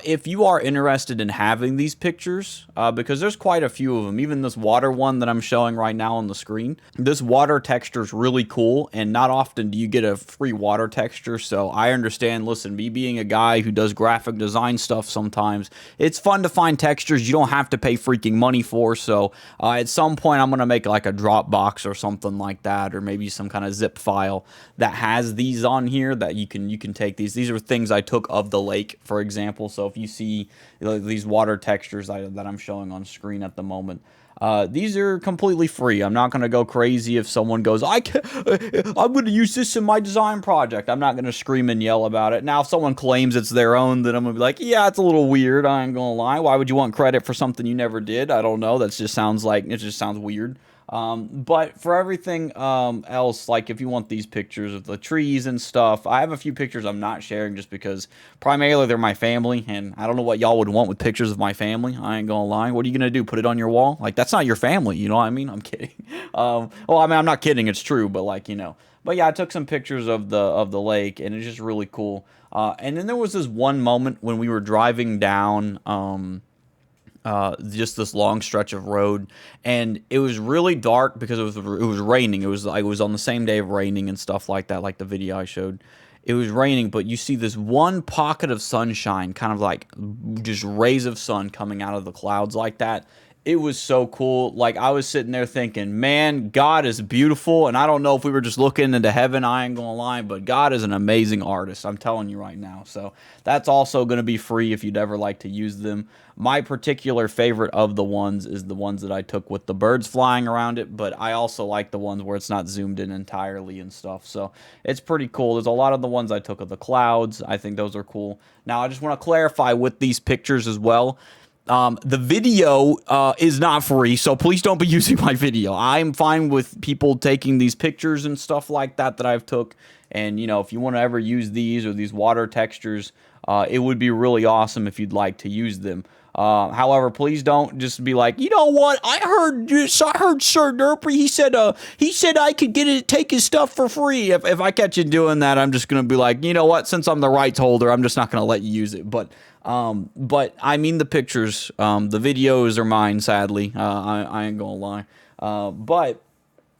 If you are interested in having these pictures, because there's quite a few of them, even this water one that I'm showing right now on the screen, this water texture is really cool, and not often do you get a free water texture, so I understand, listen, me being a guy who does graphic design stuff sometimes, it's fun to find textures you don't have to pay freaking money for, so at some point I'm going to make like a Dropbox or something like that, or maybe some kind of zip file that has these on here that you can take these. These are things I took of the lake, for example. So if you see these water textures that I'm showing on screen at the moment, these are completely free. I'm not going to go crazy if someone goes, I'm going to use this in my design project. I'm not going to scream and yell about it. Now, if someone claims it's their own, then I'm going to be like, yeah, it's a little weird. I ain't going to lie. Why would you want credit for something you never did? I don't know. It just sounds weird. But for everything else, like if you want these pictures of the trees and stuff, I have a few pictures I'm not sharing just because primarily they're my family, and I don't know what y'all would want with pictures of my family. I ain't gonna lie. What are you gonna do? Put it on your wall? Like, that's not your family, you know what I mean? I'm kidding. Well, I mean, I'm not kidding. It's true, but like, you know. But yeah, I took some pictures of the lake, and it's just really cool. And then there was this one moment when we were driving down just this long stretch of road, and it was really dark because it was raining. It was on the same day of raining and stuff like that, like the video I showed. It was raining, but you see this one pocket of sunshine, kind of like just rays of sun coming out of the clouds like that. It was so cool. Like, I was sitting there thinking, man, God is beautiful, and I don't know if we were just looking into heaven, I ain't gonna lie, but God is an amazing artist, I'm telling you right now. So that's also going to be free if you'd ever like to use them. My particular favorite of the ones is the ones that I took with the birds flying around it, but I also like the ones where it's not zoomed in entirely and stuff, so it's pretty cool. There's a lot of the ones I took of the clouds. I think those are cool. Now, I just want to clarify with these pictures as well. The video is not free, so please don't be using my video. I'm fine with people taking these pictures and stuff like that I've took, and you know, if you want to ever use these or these water textures, it would be really awesome if you'd like to use them. However, please don't just be like, you know what? I heard Sir Derpy. He said I could take his stuff for free. If I catch you doing that, I'm just gonna be like, you know what? Since I'm the rights holder, I'm just not gonna let you use it. But I mean the pictures. The videos are mine. Sadly, I ain't gonna lie. But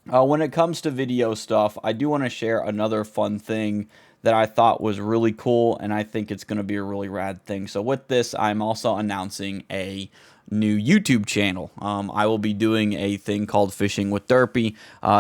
when it comes to video stuff, I do want to share another fun thing that I thought was really cool, and I think it's going to be a really rad thing. So with this, I'm also announcing a new YouTube channel. I will be doing a thing called Fishing with Derpy.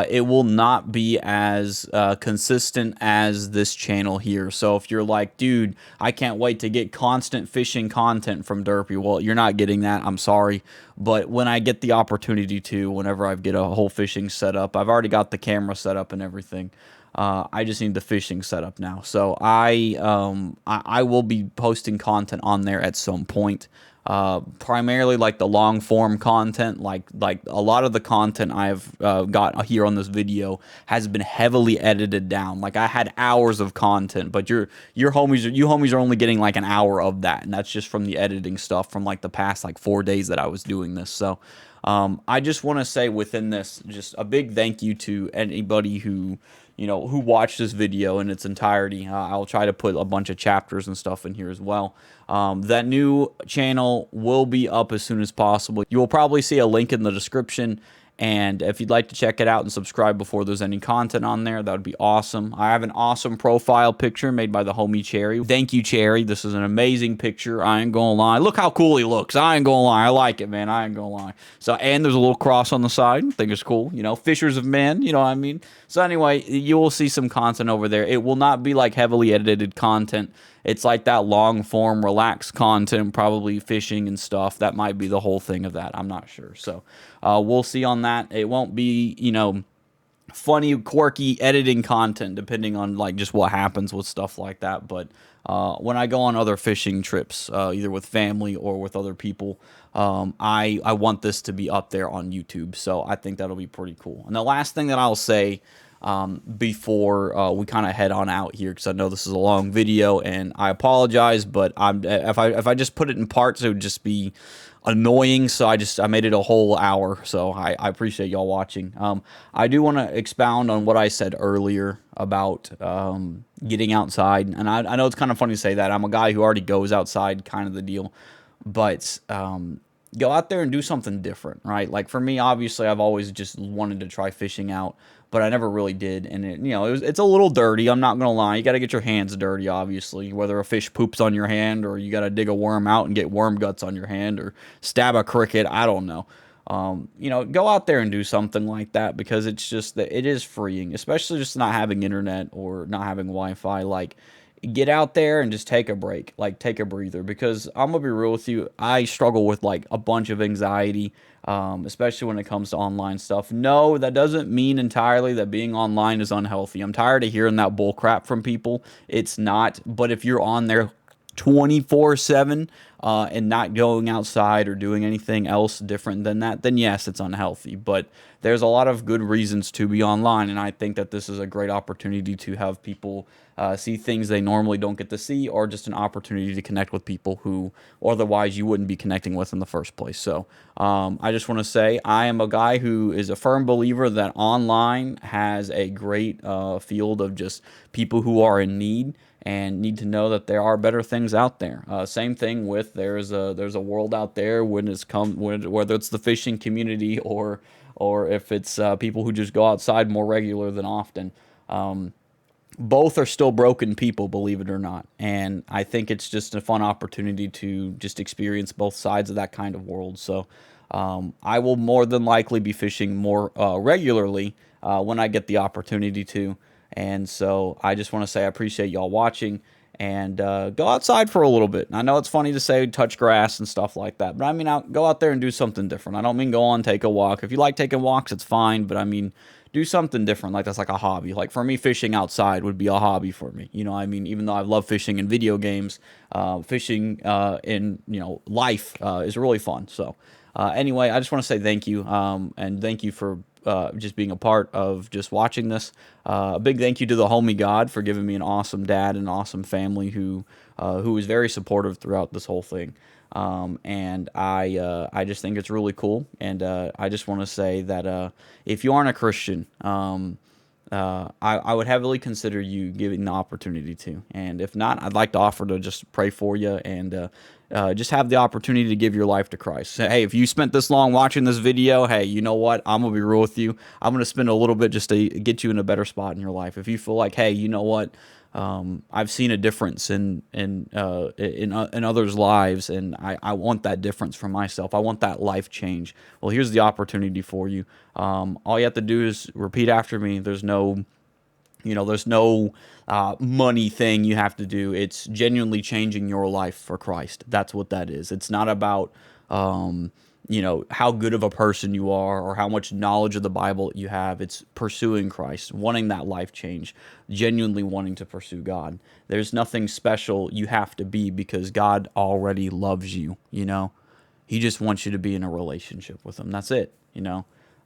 It will not be as consistent as this channel here. So if you're like, dude, I can't wait to get constant fishing content from Derpy, well, you're not getting that. I'm sorry. But when I get the opportunity to, whenever I get a whole fishing setup, I've already got the camera set up and everything. I just need the fishing set up now. So I will be posting content on there at some point. Primarily like the long form content, like a lot of the content I've got here on this video has been heavily edited down. Like, I had hours of content, but you homies are only getting like an hour of that, and that's just from the editing stuff from like the past like 4 days that I was doing this. So I just want to say within this, just a big thank you to anybody who watched this video in its entirety. I'll try to put a bunch of chapters and stuff in here as well. That new channel will be up as soon as possible. You will probably see a link in the description, and if you'd like to check it out and subscribe before there's any content on there, that would be awesome. I have an awesome profile picture made by the homie Cherri. Thank you, Cherri. This is an amazing picture. I ain't gonna lie. Look how cool he looks. I ain't gonna lie. I like it, man. I ain't gonna lie. So, and there's a little cross on the side. I think it's cool. You know, fishers of men. You know what I mean? So anyway, you will see some content over there. It will not be like heavily edited content. It's like that long form, relaxed content, probably fishing and stuff. That might be the whole thing of that. I'm not sure. So we'll see on that. It won't be, funny, quirky editing content, depending on like just what happens with stuff like that. But when I go on other fishing trips, either with family or with other people, I want this to be up there on YouTube. So I think that'll be pretty cool. And the last thing that I'll say before we kind of head on out here, because I know this is a long video, and I apologize, but if I just put it in parts, it would just be annoying, so I made it a whole hour. So I appreciate y'all watching. I do want to expound on what I said earlier about getting outside, and I know it's kind of funny to say that. I'm a guy who already goes outside, kind of the deal, but go out there and do something different, right? Like for me, obviously, I've always just wanted to try fishing out, but I never really did. And it's a little dirty. I'm not gonna lie. You got to get your hands dirty, obviously. Whether a fish poops on your hand, or you got to dig a worm out and get worm guts on your hand, or stab a cricket. I don't know. Go out there and do something like that, because it's just that it is freeing, especially just not having internet or not having Wi-Fi. Like, get out there and just take a break, like take a breather, because I'm gonna be real with you, I struggle with like a bunch of anxiety, especially when it comes to online stuff. No, that doesn't mean entirely that being online is unhealthy. I'm tired of hearing that bull crap from people. It's not. But if you're on there 24/7 and not going outside or doing anything else different than that, then yes, it's unhealthy. But there's a lot of good reasons to be online, and I think that this is a great opportunity to have people see things they normally don't get to see, or just an opportunity to connect with people who otherwise you wouldn't be connecting with in the first place. So I just want to say I am a guy who is a firm believer that online has a great field of just people who are in need and need to know that there are better things out there. Same thing with there's a world out there whether it's the fishing community or if it's people who just go outside more regular than often. Both are still broken people, believe it or not. And I think it's just a fun opportunity to just experience both sides of that kind of world. So I will more than likely be fishing more regularly when I get the opportunity to. And so I just want to say I appreciate y'all watching, and go outside for a little bit. I know it's funny to say touch grass and stuff like that, but I mean, go out there and do something different. I don't mean go on, take a walk. If you like taking walks, it's fine, but I mean, do something different. Like, that's like a hobby. Like for me, fishing outside would be a hobby for me. I mean, even though I love fishing in video games, fishing in life is really fun. So anyway, I just want to say thank you, and thank you for just being a part of just watching this. A big thank you to the homie God for giving me an awesome dad and awesome family who was very supportive throughout this whole thing. And I just think it's really cool. And I just want to say that if you aren't a Christian, I would heavily consider you giving the opportunity to. And if not, I'd like to offer to just pray for you and just have the opportunity to give your life to Christ. Hey, if you spent this long watching this video, hey, you know what? I'm going to be real with you. I'm going to spend a little bit just to get you in a better spot in your life. If you feel like, hey, you know what? I've seen a difference in others' lives, and I want that difference for myself. I want that life change. Well, here's the opportunity for you. All you have to do is repeat after me. There's no money thing you have to do. It's genuinely changing your life for Christ. That's what that is. It's not about how good of a person you are or how much knowledge of the Bible you have. It's pursuing Christ, wanting that life change, genuinely wanting to pursue God. There's nothing special you have to be, because God already loves you, He just wants you to be in a relationship with Him. That's it,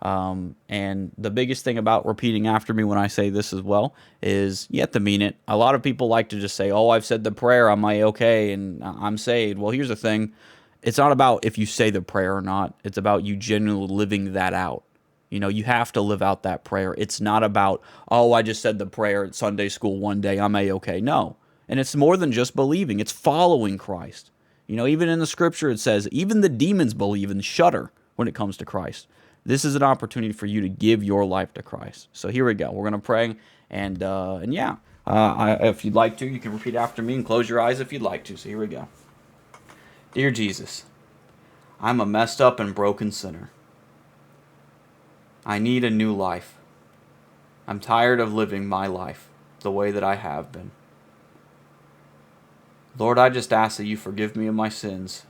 And the biggest thing about repeating after me when I say this as well is you have to mean it. A lot of people like to just say, oh, I've said the prayer, am I okay, and I'm saved. Well, here's the thing. It's not about if you say the prayer or not. It's about you genuinely living that out. You have to live out that prayer. It's not about, oh, I just said the prayer at Sunday school one day, I'm A-okay. No. And it's more than just believing. It's following Christ. Even in the scripture it says, even the demons believe and shudder when it comes to Christ. This is an opportunity for you to give your life to Christ. So here we go. We're going to pray, and yeah. If you'd like to, you can repeat after me and close your eyes if you'd like to. So here we go. Dear Jesus, I'm a messed up and broken sinner. I need a new life. I'm tired of living my life the way that I have been. Lord, I just ask that you forgive me of my sins.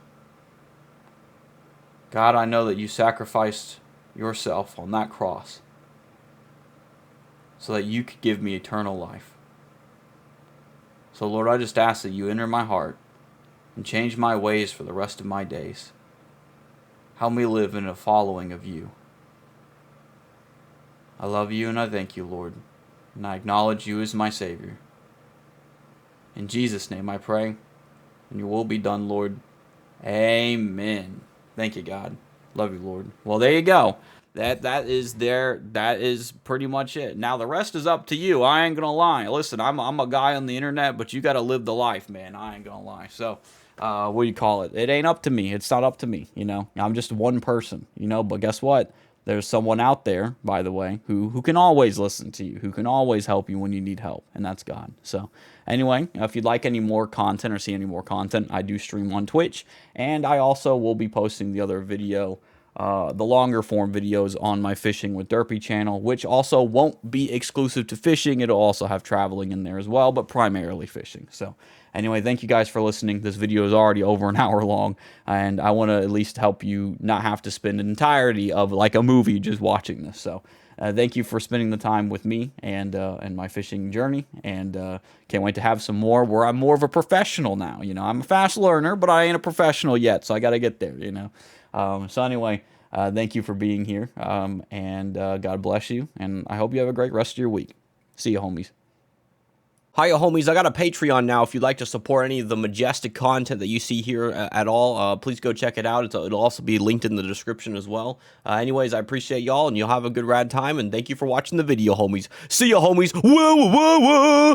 God, I know that you sacrificed yourself on that cross so that you could give me eternal life. So Lord, I just ask that you enter my heart and change my ways for the rest of my days. Help me live in a following of you. I love you and I thank you, Lord, and I acknowledge you as my Savior. In Jesus' name I pray, and your will be done, Lord. Amen. Thank you, God. Love you, Lord. Well, there you go. That is pretty much it. Now the rest is up to you. I ain't gonna lie. Listen, I'm a guy on the internet, but you gotta live the life, man. I ain't gonna lie. So, what do you call it? It ain't up to me. It's not up to me. You know, I'm just one person. You know, but guess what? There's someone out there, by the way, who can always listen to you, who can always help you when you need help, and that's God. So, anyway, if you'd like any more content or see any more content, I do stream on Twitch, and I also will be posting the other video, the longer form videos on my Fishing with Derpy channel, which also won't be exclusive to fishing. It'll also have traveling in there as well, but primarily fishing. So anyway, thank you guys for listening. This video is already over an hour long, and I want to at least help you not have to spend an entirety of like a movie just watching this. So thank you for spending the time with me and my fishing journey, and can't wait to have some more where I'm more of a professional now. You know, I'm a fast learner, but I ain't a professional yet, so I got to get there, you know. So anyway, thank you for being here, and God bless you, and I hope you have a great rest of your week. See you, homies. Hiya, homies. I got a Patreon now. If you'd like to support any of the majestic content that you see here at all, please go check it out. It'll also be linked in the description as well. Anyways, I appreciate y'all, and you'll have a good rad time, and thank you for watching the video, homies. See ya, homies. Whoa, whoa, whoa.